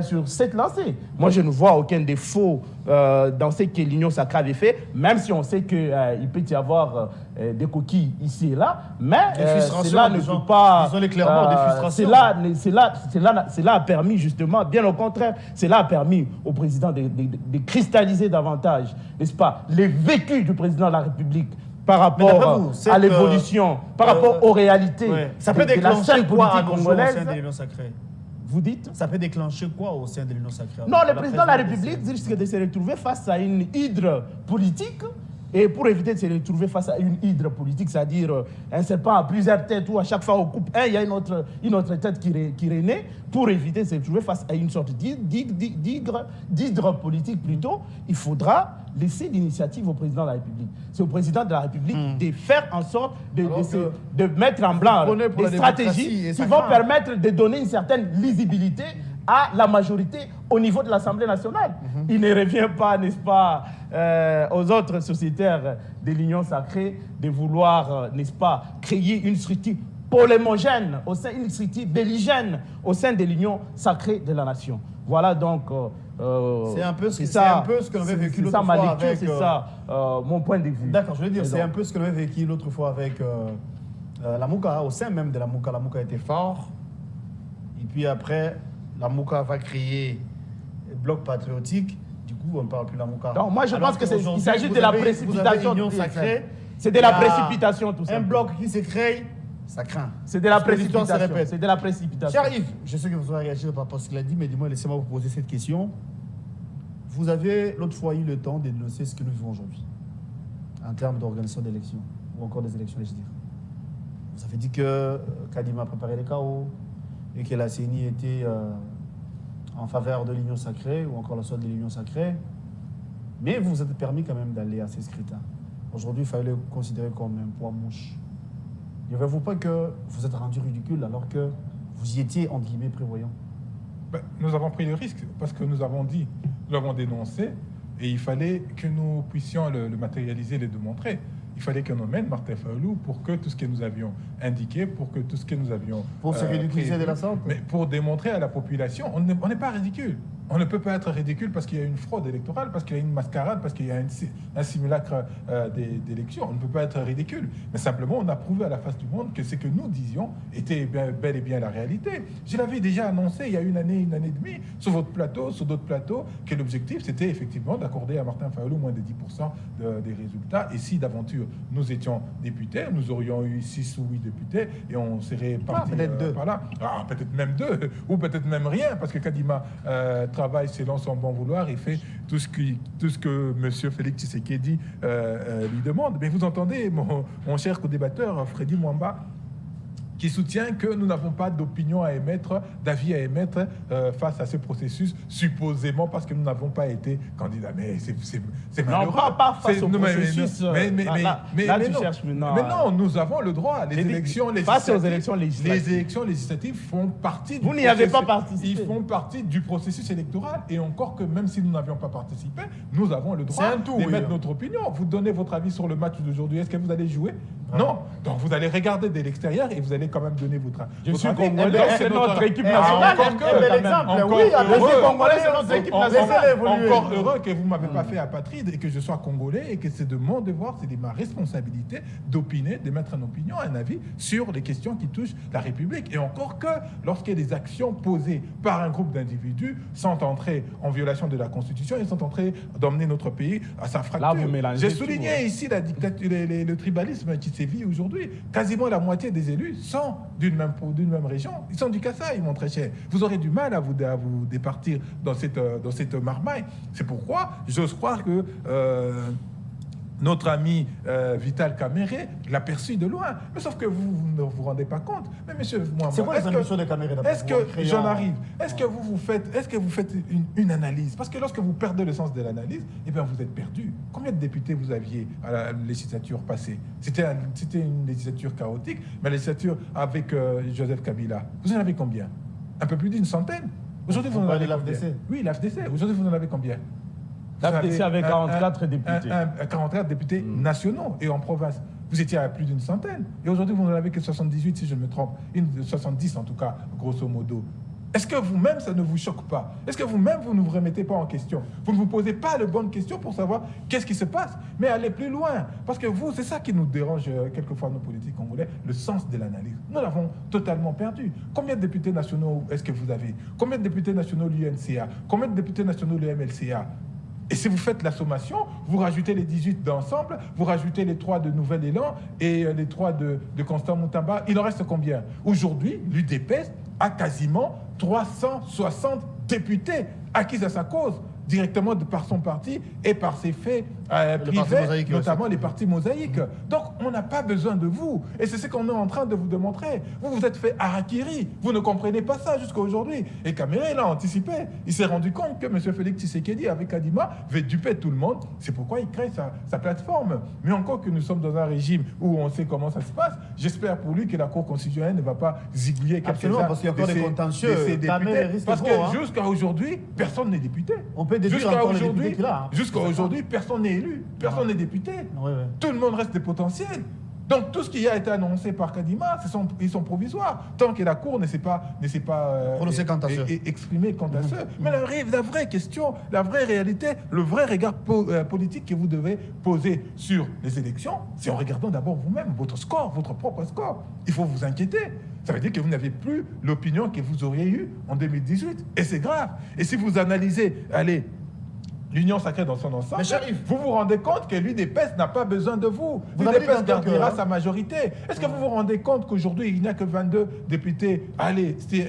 sur cette lancée. Moi, je ne vois aucun défaut dans ce que l'Union sacrée avait fait, même si on sait qu'il peut y avoir des coquilles ici et là, mais cela ne peut pas... Disons-les clairement, des frustrations. Cela a permis justement, bien au contraire, cela a permis au président de cristalliser davantage, n'est-ce pas, les vécus du président de la République par rapport à l'évolution, par rapport aux réalités ça peut de la scène politique congolaise. Au sein de l'Union sacrée. Vous dites? Ça peut déclencher quoi au sein de l'Union sacrée? Non, le président de la République risque de se retrouver face à une hydre politique. Et pour éviter de se retrouver face à une hydre politique, c'est-à-dire un serpent à plusieurs têtes où à chaque fois on coupe un, il y a une autre tête qui renaît, pour éviter de se retrouver face à une sorte d'hydre politique plutôt, il faudra laisser l'initiative au président de la République. C'est au président de la République de faire en sorte de mettre en blanc des stratégies qui vont permettre de donner une certaine lisibilité à la majorité au niveau de l'Assemblée nationale. Il ne revient pas, n'est-ce pas, aux autres sociétaires de l'Union sacrée de vouloir, n'est-ce pas, créer une structure polémogène, une structure belligène au sein de l'Union sacrée de la nation. Voilà donc... c'est un peu ce que l'on avait vécu l'autre fois avec... C'est ça mon point de vue. D'accord, je veux dire, c'est un peu ce que l'on avait vécu l'autre fois avec la Mouka, au sein même de la Mouka. La Mouka était fort. Et puis après... La Mouka va créer un bloc patriotique, du coup on ne parle plus de la Mouka. Donc moi je pense qu'il s'agit de la précipitation. C'est de la précipitation tout ça. Un bloc qui se crée, ça craint. C'est de la précipitation. C'est de la précipitation. Cher Yves, je sais que vous allez réagir par rapport à ce qu'il a dit, mais du moins laissez-moi vous poser cette question. Vous avez l'autre fois eu le temps de dénoncer ce que nous vivons aujourd'hui, en termes d'organisation d'élections, ou encore des élections législatives. Vous avez dit que Kadima a préparé les chaos, et que la CENI était en faveur de l'Union sacrée ou encore la sorte de l'Union sacrée. Mais vous vous êtes permis quand même d'aller à ces scrutins. Aujourd'hui, il fallait le considérer comme un poids mouche. Ne trouvez-vous pas que vous êtes rendu ridicule alors que vous y étiez, entre guillemets, prévoyant? Nous avons pris le risque parce que nous avons dit, nous l'avons dénoncé et il fallait que nous puissions le matérialiser, le démontrer. Il fallait qu'on emmène Martin Fayulu pour que tout ce que nous avions indiqué, pour que tout ce que nous avions... Pour se ridiculiser de la sorte. Mais pour démontrer à la population, on n'est pas ridicule. On ne peut pas être ridicule parce qu'il y a une fraude électorale, parce qu'il y a une mascarade, parce qu'il y a un simulacre d'élection. On ne peut pas être ridicule. Mais simplement, on a prouvé à la face du monde que ce que nous disions était bel et bien la réalité. Je l'avais déjà annoncé il y a une année et demie, sur votre plateau, sur d'autres plateaux, que l'objectif, c'était effectivement d'accorder à Martin Fayulu moins de 10% des résultats. Et si d'aventure nous étions députés, nous aurions eu 6 ou 8 députés et on serait parti par là. Peut-être même 2, ou peut-être même rien, parce que Kadima travaille selon son bon vouloir, il fait tout ce que M. Félix Tshisekedi lui demande. Mais vous entendez, mon cher co-débatteur Freddy Mwamba, qui soutient que nous n'avons pas d'opinion à émettre, d'avis à émettre face à ce processus, supposément parce que nous n'avons pas été candidats. Mais c'est malheureux. Non, pas face au processus. Mais non, nous avons le droit. Les élections législatives font partie Vous n'y avez pas participé. Ils font partie du processus électoral. Et encore que même si nous n'avions pas participé, nous avons le droit d'émettre notre opinion. Vous donnez votre avis sur le match d'aujourd'hui. Est-ce que vous allez jouer? Non. Donc vous allez regarder de l'extérieur et vous allez quand même donner votre avis. Je suis congolais, c'est notre équipe nationale. Encore heureux que vous ne m'avez pas fait apatride et que je sois congolais et que c'est de mon devoir, c'est de ma responsabilité d'opiner, de mettre une opinion, un avis sur les questions qui touchent la République. Et encore que lorsqu'il y a des actions posées par un groupe d'individus sont entrées en violation de la Constitution, ils sont entrés d'emmener notre pays à sa fracture. J'ai souligné ici la dictature, le tribalisme qui sévit aujourd'hui. Quasiment la moitié des élus sont d'une même région. Ils sont du Kasaï, mon très cher. Vous aurez du mal à vous départir dans cette marmaille. C'est pourquoi j'ose croire que notre ami Vital Kamere l'a perçu de loin. Mais sauf que vous ne vous rendez pas compte. Mais monsieur, c'est quoi les ambitions de Kamere d'abord? J'en arrive. Est-ce que vous faites une analyse? Parce que lorsque vous perdez le sens de l'analyse, eh bien vous êtes perdu. Combien de députés vous aviez à la législature passée? C'était une législature chaotique, mais la législature avec Joseph Kabila, vous en avez combien? Un peu plus d'une centaine. Aujourd'hui, vous en avez combien? l'AFDC. Oui, l'AFDC. Aujourd'hui, vous en avez combien? L'APC avait 44 députés. 44 députés nationaux et en province. Vous étiez à plus d'une centaine. Et aujourd'hui, vous n'en avez que 78, si je me trompe. 70 en tout cas, grosso modo. Est-ce que vous-même, ça ne vous choque pas? Est-ce que vous-même, vous ne vous remettez pas en question? Vous ne vous posez pas les bonnes questions pour savoir qu'est-ce qui se passe? Mais allez plus loin. Parce que vous, c'est ça qui nous dérange quelquefois, nos politiques congolais, le sens de l'analyse. Nous l'avons totalement perdu. Combien de députés nationaux est-ce que vous avez? Combien de députés nationaux l'UNCA? Combien de députés nationaux le MLCA? Et si vous faites la sommation, vous rajoutez les 18 d'ensemble, vous rajoutez les 3 de Nouvel Élan et les 3 de Constant Moutamba, il en reste combien? Aujourd'hui, l'UDPS a quasiment 360 députés acquis à sa cause, directement par son parti et par ses faits privés, notamment les partis mosaïques. Donc, on n'a pas besoin de vous. Et c'est ce qu'on est en train de vous démontrer. Vous vous êtes fait harakiri. Vous ne comprenez pas ça jusqu'à aujourd'hui. Et Kamere, il a anticipé. Il s'est rendu compte que M. Félix Tshisekedi, avec Kadima, veut duper tout le monde. C'est pourquoi il crée sa plateforme. Mais encore que nous sommes dans un régime où on sait comment ça se passe, j'espère pour lui que la Cour constitutionnelle ne va pas zigouiller quelques-uns parce qu'il y a encore des contentieux. Parce que jusqu'à aujourd'hui, personne n'est député. On peut déduire encore les députés qu'il a. Jusqu'à aujourd'hui, personne n'est élu, personne n'est député. Oui. Tout le monde reste des potentiels. Donc tout ce qui a été annoncé par Kadima, ils sont provisoires, tant que la Cour ne s'est pas exprimée quant à ceux. Mais la vraie question, la vraie réalité, le vrai regard politique que vous devez poser sur les élections, c'est en regardant d'abord vous-même, votre score, votre propre score. Il faut vous inquiéter. Ça veut dire que vous n'avez plus l'opinion que vous auriez eue en 2018. Et c'est grave. Et si vous analysez, l'Union sacrée dans son ensemble, vous vous rendez compte que l'UDPS n'a pas besoin de vous. L'UDPS gardera sa majorité. Est-ce que vous vous rendez compte qu'aujourd'hui, il n'y a que 22 députés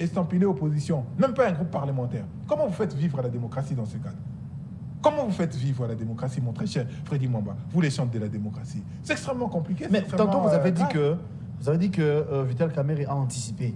estampillés opposition? Même pas un groupe parlementaire. Comment vous faites vivre la démocratie dans ce cadre? Comment vous faites vivre la démocratie, mon très cher Freddy Mwamba? Vous les chantres de la démocratie. C'est extrêmement compliqué. Mais tantôt, vous avez dit que Vital Kamerhe a anticipé.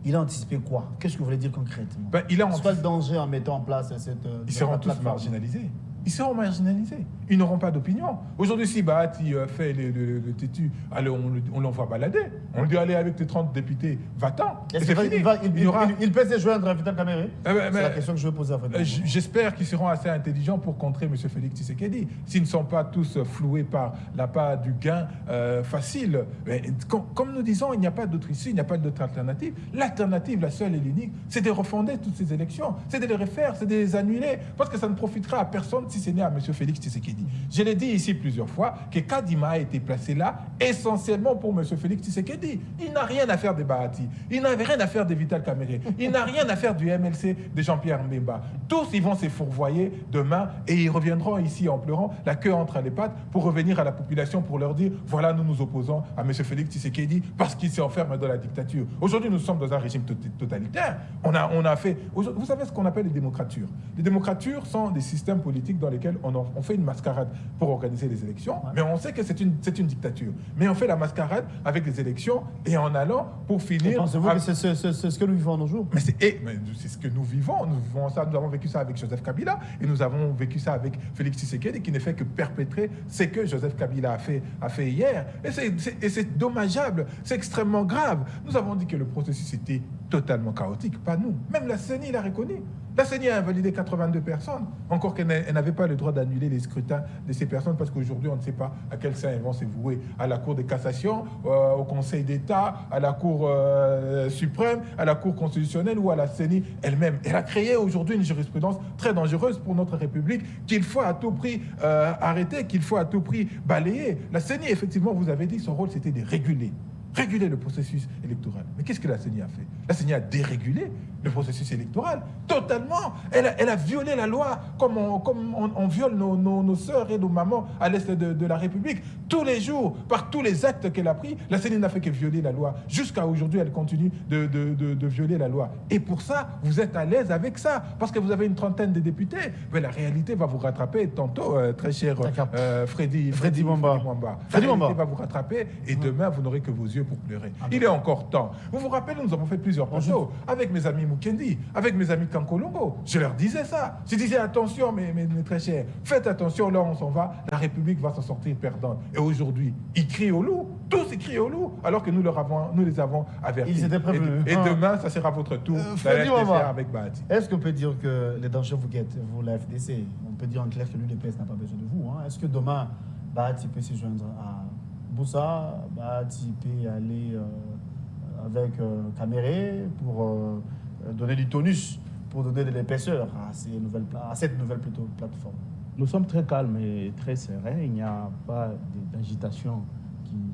Il a anticipé quoi? Qu'est-ce que vous voulez dire concrètement? Il a anticipé... C'est quoi le danger en mettant en place cette... Ils seront tous marginalisés. Ils seront marginalisés. Ils n'auront pas d'opinion. Aujourd'hui, si Bahati fait le têtu, alors on l'envoie balader. On lui dit, allez, avec tes 30 députés, va-t'en. Il peut se joindre à Vital Kamerhe? C'est la question que je veux poser à Frédéric. J'espère qu'ils seront assez intelligents pour contrer M. Félix Tshisekedi. S'ils ne sont pas tous floués par la part du gain facile. Mais, comme nous disons, il n'y a pas d'autre issue, il n'y a pas d'autre alternative. L'alternative, la seule et l'unique, c'est de refonder toutes ces élections. C'est de les refaire, c'est de les annuler. Parce que ça ne profitera à personne si ce n'est à M. Félix Tshisekedi. Je l'ai dit ici plusieurs fois que Kadima a été placé là essentiellement pour M. Félix Tshisekedi. Il n'a rien à faire de Bahati. Il n'avait rien à faire de Vital Kamerhe. Il n'a rien à faire du MLC de Jean-Pierre Mbemba. Tous, ils vont se fourvoyer demain et ils reviendront ici en pleurant, la queue entre les pattes, pour revenir à la population pour leur dire voilà, nous nous opposons à M. Félix Tshisekedi parce qu'il s'enferme dans la dictature. Aujourd'hui, nous sommes dans un régime totalitaire. On a fait... Vous savez ce qu'on appelle les démocratures. Les démocratures sont des systèmes politiques dans lesquels on fait une mascarade pour organiser les élections, mais on sait que c'est une dictature. Mais on fait la mascarade avec les élections et en allant pour finir... Pensez-vous que c'est ce que nous vivons nos jours? Mais c'est ce que nous vivons. Nous vivons ça, nous avons vécu ça avec Joseph Kabila et nous avons vécu ça avec Félix Tshisekedi qui ne fait que perpétrer ce que Joseph Kabila a fait hier. Et c'est dommageable, c'est extrêmement grave. Nous avons dit que le processus était totalement chaotique, pas nous. Même la CENI l'a reconnu. La CENI a invalidé 82 personnes, encore qu'elle n'avait pas le droit d'annuler les scrutins de ces personnes parce qu'aujourd'hui, on ne sait pas à quel sein elles vont se vouer. À la Cour de cassation, au Conseil d'État, à la Cour suprême, à la Cour constitutionnelle ou à la CENI elle-même. Elle a créé aujourd'hui une jurisprudence très dangereuse pour notre République qu'il faut à tout prix arrêter, qu'il faut à tout prix balayer. La CENI, effectivement, vous avez dit, son rôle, c'était de réguler le processus électoral. Mais qu'est-ce que la CENI a fait? La CENI a dérégulé le processus électoral totalement. Elle a violé la loi comme on viole nos sœurs et nos mamans à l'est de la République. Tous les jours, par tous les actes qu'elle a pris, la CENI n'a fait que violer la loi. Jusqu'à aujourd'hui, elle continue de violer la loi. Et pour ça, vous êtes à l'aise avec ça, parce que vous avez une trentaine de députés. Mais la réalité va vous rattraper tantôt, très cher Freddy Mwamba. La réalité va vous rattraper et demain, vous n'aurez que vos yeux pour pleurer. Il est encore temps. Vous vous rappelez, nous avons fait plusieurs plateaux avec mes amis Mukendi, avec mes amis Kankolongo. Je leur disais ça. Je disais attention, mes très chers, faites attention, là on s'en va, la République va s'en sortir perdante. Et aujourd'hui, ils crient au loup. Tous ils crient au loup, alors que nous les avons avertis. Ils étaient prévenus. Et demain, ça sera votre tour Freddy d'aller Wama, avec Bahati. est-ce qu'on peut dire que les dangers vous guettent, vous, la FDC? On peut dire en clair que l'UDPS n'a pas besoin de vous. Est-ce que demain, Bahati peut se joindre à Boussa, Bahati peut aller avec Caméré pour donner du tonus, pour donner de l'épaisseur à cette nouvelle plateforme? Nous sommes très calmes et très sereins. Il n'y a pas d'agitation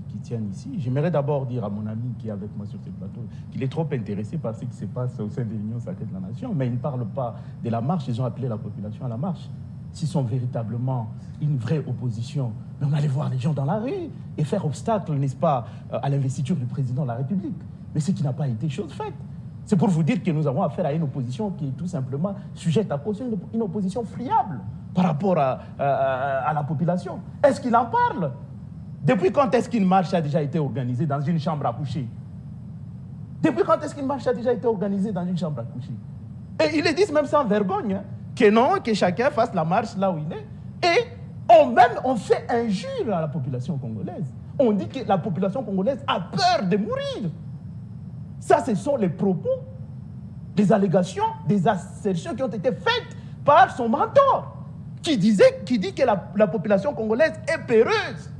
qui tienne ici. J'aimerais d'abord dire à mon ami qui est avec moi sur ce plateau qu'il est trop intéressé par ce qui se passe au sein de l'Union sacrée de la Nation, mais il ne parle pas de la marche. Ils ont appelé la population à la marche. S'ils sont véritablement une vraie opposition, mais on allait voir les gens dans la rue et faire obstacle, n'est-ce pas, à l'investiture du président de la République. Mais ce qui n'a pas été chose faite. C'est pour vous dire que nous avons affaire à une opposition qui est tout simplement sujette à caution, une opposition friable par rapport à la population. Est-ce qu'il en parle? Depuis quand est-ce qu'une marche a déjà été organisée dans une chambre à coucher? Depuis quand est-ce qu'une marche a déjà été organisée dans une chambre à coucher? Et ils le disent même sans vergogne, que non, que chacun fasse la marche là où il est. Et on fait injure à la population congolaise. On dit que la population congolaise a peur de mourir. Ça, ce sont les propos, des allégations, des assertions qui ont été faites par son mentor, qui dit que la population congolaise est peureuse.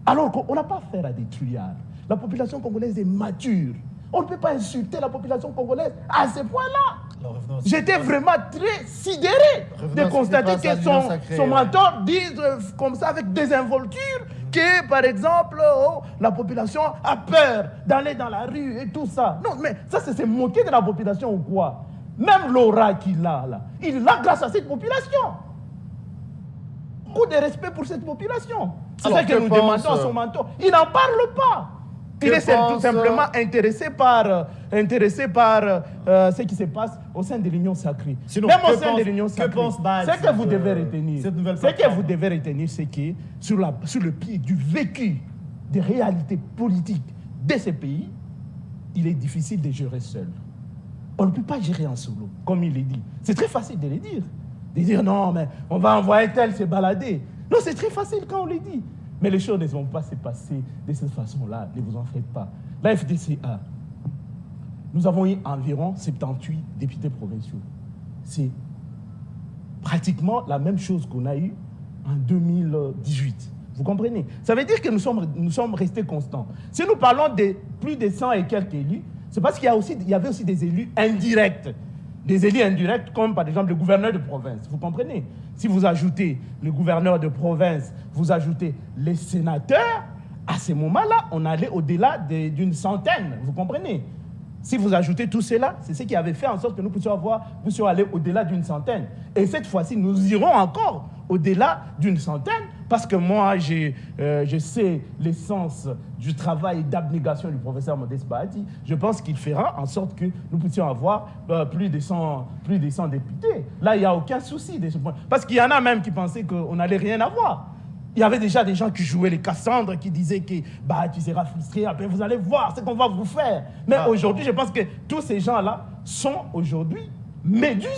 Alors qu'on n'a pas affaire à des trouillards. La population congolaise est mature. On ne peut pas insulter la population congolaise à ce point-là. J'étais vraiment très sidéré de constater que son mentor dise comme ça, avec désinvolture, que, par exemple, la population a peur d'aller dans la rue et tout ça. Non, mais ça, c'est se moquer de la population ou quoi? Même l'aura qu'il a, là, il l'a grâce à cette population. Beaucoup de respect pour cette population. C'est ça que nous demandons à son mentor. Il n'en parle pas. Il est tout simplement intéressé par ce qui se passe au sein de l'Union sacrée. Sinon, même au sein de l'Union sacrée, ce que vous devez retenir, c'est que sur le pied du vécu des réalités politiques de ces pays, il est difficile de gérer seul. On ne peut pas gérer en solo, comme il est dit. C'est très facile de le dire. De dire non, mais on va envoyer tel se balader. Non, c'est très facile quand on le dit. Mais les choses ne vont pas se passer de cette façon-là. Ne vous en faites pas. La FDCA, nous avons eu environ 78 députés provinciaux. C'est pratiquement la même chose qu'on a eu en 2018. Vous comprenez? Ça veut dire que nous sommes restés constants. Si nous parlons de plus de 100 et quelques élus, c'est parce qu'il y avait aussi des élus indirects. Des élus indirects comme par exemple le gouverneur de province. Vous comprenez? Si vous ajoutez le gouverneur de province, vous ajoutez les sénateurs, à ce moment-là, on allait au-delà d'une centaine. Vous comprenez? Si vous ajoutez tout cela, c'est ce qui avait fait en sorte que nous puissions aller au-delà d'une centaine. Et cette fois-ci, nous irons encore au-delà d'une centaine, parce que moi, je sais l'essence du travail d'abnégation du professeur Modeste Bahati. Je pense qu'il fera en sorte que nous puissions avoir plus de 100 députés. Là, il n'y a aucun souci de ce point. Parce qu'il y en a même qui pensaient qu'on n'allait rien avoir. Il y avait déjà des gens qui jouaient les Cassandres, qui disaient que tu seras frustré, après vous allez voir ce qu'on va vous faire. Mais aujourd'hui, je pense que tous ces gens-là sont aujourd'hui médusés.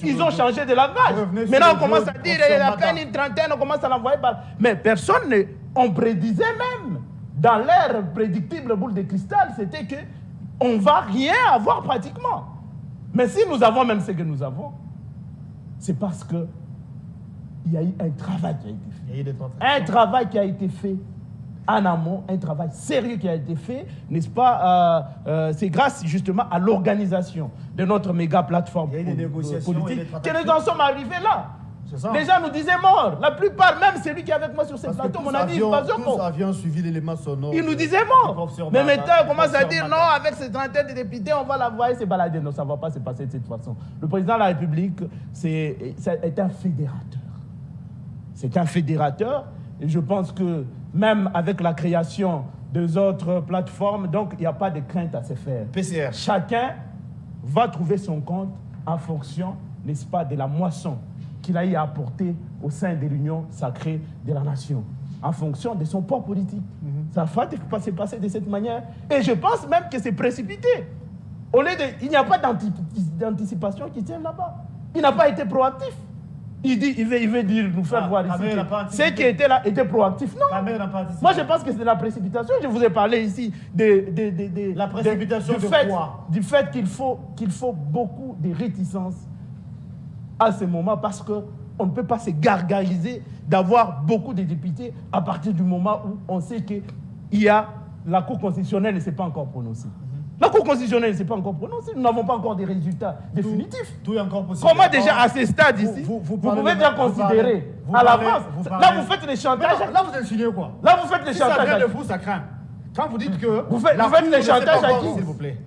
Ils ont changé de langage. Maintenant, on commence à dire, il y a à peine une trentaine, on commence à l'envoyer par... Mais personne on prédisait même, dans l'ère prédictible boule de cristal, c'était qu'on ne va rien avoir pratiquement. Mais si nous avons même ce que nous avons, c'est parce que il y a eu un travail qui a été fait. Un travail qui a été fait en amont, un travail sérieux qui a été fait, n'est-ce pas? C'est grâce justement à l'organisation de notre méga plateforme politique que nous en sommes arrivés là. Les gens nous disaient mort. La plupart, même celui qui est avec moi sur ce plateau, mon ami Bazoko, tous avions suivi l'élément sonore. Il nous disait mort. Mais maintenant, on commence à dire non, avec ces trentaines de députés, on va la voir et se balader. Non, ça ne va pas se passer de cette façon. Le président de la République est un fédérateur. C'est un fédérateur, et je pense que même avec la création des autres plateformes, donc il n'y a pas de crainte à se faire. PCR. Chacun va trouver son compte en fonction, n'est-ce pas, de la moisson qu'il a eu à apporter au sein de l'Union sacrée de la nation, en fonction de son poids politique. Ça va pas se passer de cette manière. Et je pense même que c'est précipité. Il n'y a pas d'anticipation qui tient là-bas. Il n'a pas été proactif. Il veut dire, nous faire voir ici Kamel n'a pas que anticipé. ceux qui étaient là étaient proactifs. Non. Kamel n'a pas anticipé. Moi, je pense que c'est de la précipitation. Je vous ai parlé ici La précipitation du de fait, quoi? Du fait qu'il faut beaucoup de réticences à ce moment parce qu'on ne peut pas se gargariser d'avoir beaucoup de députés à partir du moment où on sait qu'il y a la Cour constitutionnelle ne s'est pas encore prononcée. La Cour constitutionnelle ne s'est pas encore prononcée. Nous n'avons pas encore des résultats définitifs. Tout est encore possible. Comment déjà à ce stade ici, vous pouvez déjà considérer à l'avance. Là, vous faites les chantages. Là, vous insinuez quoi? Là, vous faites les Si ça chantages. vient de vous, ça craint. Quand vous dites que... Vous faites la les Cour ne s'est chantages pas à encore- qui? S'il vous plaît.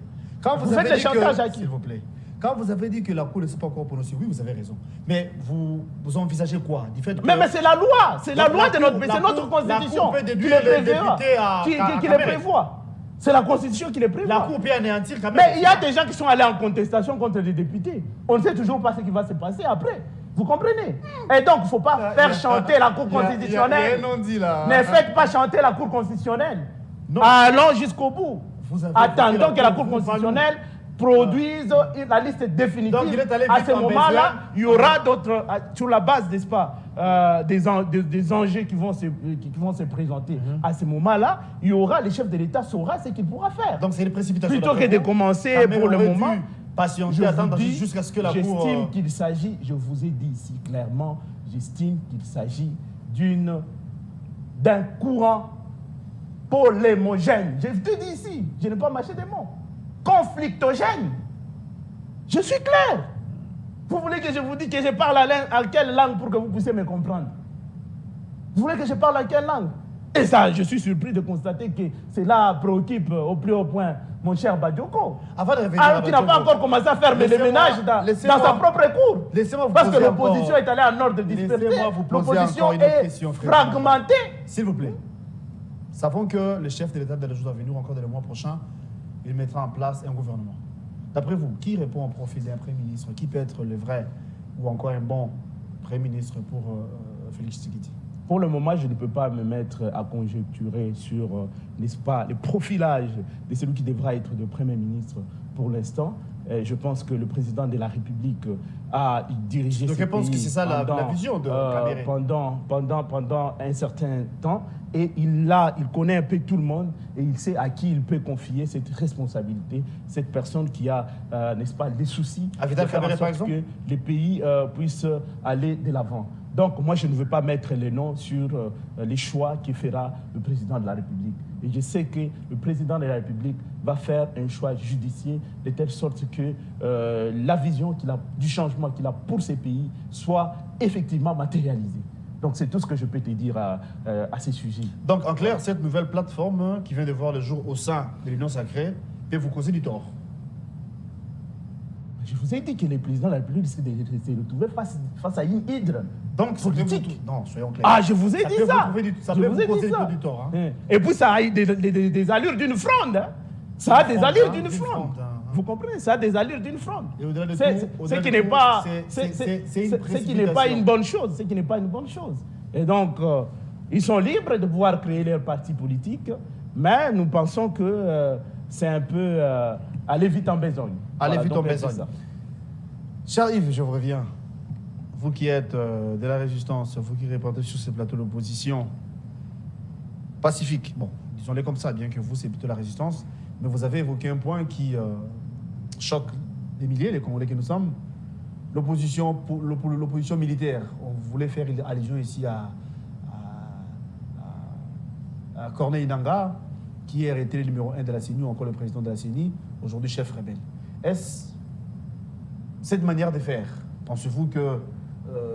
Quand Vous vous faites avez les dit que... chantages à qui? S'il vous plaît. Quand vous avez dit que la Cour ne s'est pas encore prononcée, oui, vous avez raison. Mais vous envisagez quoi? Du fait que... Mais c'est la loi. C'est la Donc, loi la de notre Cour- pays. la C'est notre Cour- la constitution Cour peut qui déduire les les prévoit. députés à Qui les Kamel. prévoit. C'est la constitution qui les prévoit. La Cour peut anéantir quand même. Mais il y a des gens qui sont allés en contestation contre des députés. On ne sait toujours pas ce qui va se passer après. Vous comprenez? Et donc, il ne faut pas faire chanter la Cour constitutionnelle. non dit là. Ne faites pas chanter la Cour constitutionnelle. Non. Allons jusqu'au bout. Vous avez Attendons voté que la la Cour Cour constitutionnelle produise la liste définitive. Donc, il est allé à vite ce en moment-là, besoin. il y aura d'autres, sur la base, n'est-ce pas, des enjeux qui vont se présenter. À ce moment-là, il y aura, le chef de l'État saura ce qu'il pourra faire. Donc, c'est une précipitation. Plutôt que de commencer Kamel pour le aurait moment, dû patienter, je attendre vous dis, jusqu'à ce que la Cour... j'estime qu'il s'agit, je vous ai dit ici clairement, j'estime qu'il s'agit d'un courant polémogène. Je te dis ici, je n'ai pas mâché des mots. Conflictogène. Je suis clair. Vous voulez que je vous dise que je parle à quelle langue pour que vous puissiez me comprendre? Vous voulez que je parle à quelle langue? Et ça, je suis surpris de constater que cela préoccupe au plus haut point mon cher Badioko. Avant de revenir à Qui n'a pas Badioko, encore commencé à faire le laissez-moi- ménage dans laissez-moi- sa propre cour. laissez-moi vous Parce que poser l'opposition encore- est allée en ordre dispersé. Laissez-moi vous poser L'opposition encore une autre est question, frère. fragmentée. S'il vous plaît. Savons que le chef de l'État dans les jours à venir, encore dans le mois prochain, il mettra en place un gouvernement. D'après vous, qui répond au profil d'un Premier ministre? Qui peut être le vrai ou encore un bon Premier ministre pour Félix Tshisekedi? Pour le moment, je ne peux pas me mettre à conjecturer sur, n'est-ce pas, le profilage de celui qui devra être le Premier ministre pour l'instant. Je pense que le président de la République a dirigé Donc ce je pense pays que c'est ça la pendant, vision de Kamere. pendant un certain temps. Et il connaît un peu tout le monde et il sait à qui il peut confier cette responsabilité, cette personne qui a, n'est-ce pas, des soucis À Vital de faire en Kamerhe, par sorte exemple? que les pays puissent aller de l'avant. Donc, moi, je ne veux pas mettre les noms sur les choix que fera le président de la République. Et je sais que le président de la République va faire un choix judiciaire de telle sorte que la vision qu'il a, du changement qu'il a pour ces pays soit effectivement matérialisée. Donc, c'est tout ce que je peux te dire à ces sujets. Donc, en clair, cette nouvelle plateforme qui vient de voir le jour au sein de l'Union sacrée peut vous causer du tort. Je vous ai dit que le président de la République risque de se retrouver face à une hydre. Donc, ça peut politique. non, soyons clairs. Ah, je vous ai Ça dit peut ça. vous trouver ça Je peut vous vous ai dit causer ça. du tort. Hein. Et puis ça a des allures d'une fronde. Hein. Ça a des fronde, allures hein, d'une d'une fronde. fronde, hein. Vous comprenez? Ça a des allures d'une fronde. Et au-delà de C'est tout, ce au-delà qui de n'est tout, pas, c'est une ce qui n'est pas une bonne chose. Ce qui n'est pas une bonne chose. Et donc, ils sont libres de pouvoir créer leur parti politique, mais nous pensons que c'est un peu aller vite en besogne. Aller Voilà, vite donc, en c'est besogne. ça. Cher Yves, je vous reviens. Vous qui êtes de la résistance, vous qui répondez sur ce plateau d'opposition pacifique, bon, disons-le comme ça, bien que vous, c'est plutôt la résistance, mais vous avez évoqué un point qui choque des milliers, les Congolais que nous sommes, l'opposition militaire. On voulait faire allusion ici à Corneille Nangaa, qui hier était le numéro 1 de la CENI, ou encore le président de la CENI, aujourd'hui chef rebelle. Est-ce cette manière de faire, pensez-vous que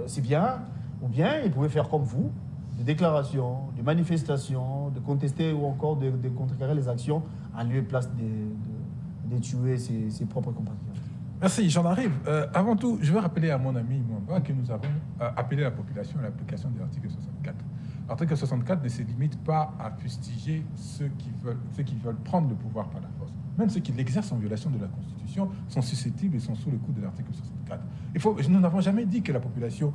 c'est bien, ou bien ils pouvaient faire comme vous, des déclarations, des manifestations, de contester ou encore de contrecarrer les actions en lieu et place de tuer ses propres compatriotes? Merci, j'en arrive. Avant tout, je veux rappeler à mon ami Mwamba que nous avons appelé la population à l'application de l'article 64. L'article 64 ne se limite pas à fustiger ceux qui veulent prendre le pouvoir par la force. Même ceux qui l'exercent en violation de la Constitution sont susceptibles et sont sous le coup de l'article 64. Nous n'avons jamais dit que la population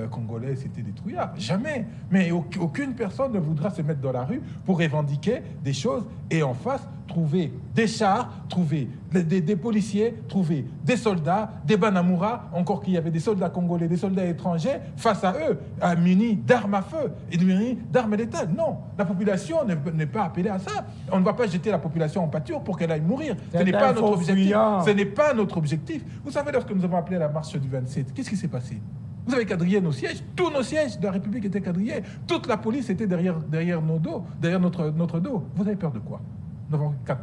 congolaise était détruillable. Jamais. Mais aucune personne ne voudra se mettre dans la rue pour revendiquer des choses et en face, trouver des chars, trouver des policiers, trouver des soldats, des Banamura, encore qu'il y avait des soldats congolais, des soldats étrangers, face à eux, munis d'armes à feu et munis d'armes létales. Non, la population n'est pas appelée à ça. On ne va pas jeter la population en pâture pour qu'elle aille mourir. Ce n'est pas notre objectif. Ce n'est pas notre objectif. Vous savez, lorsque nous avons appelé la marche du 27, qu'est-ce qui s'est passé? Vous avez quadrillé nos sièges. Tous nos sièges de la République étaient quadrillés. Toute la police était derrière nos dos, derrière notre dos. Vous avez peur de quoi? Nous n'avons que 4%.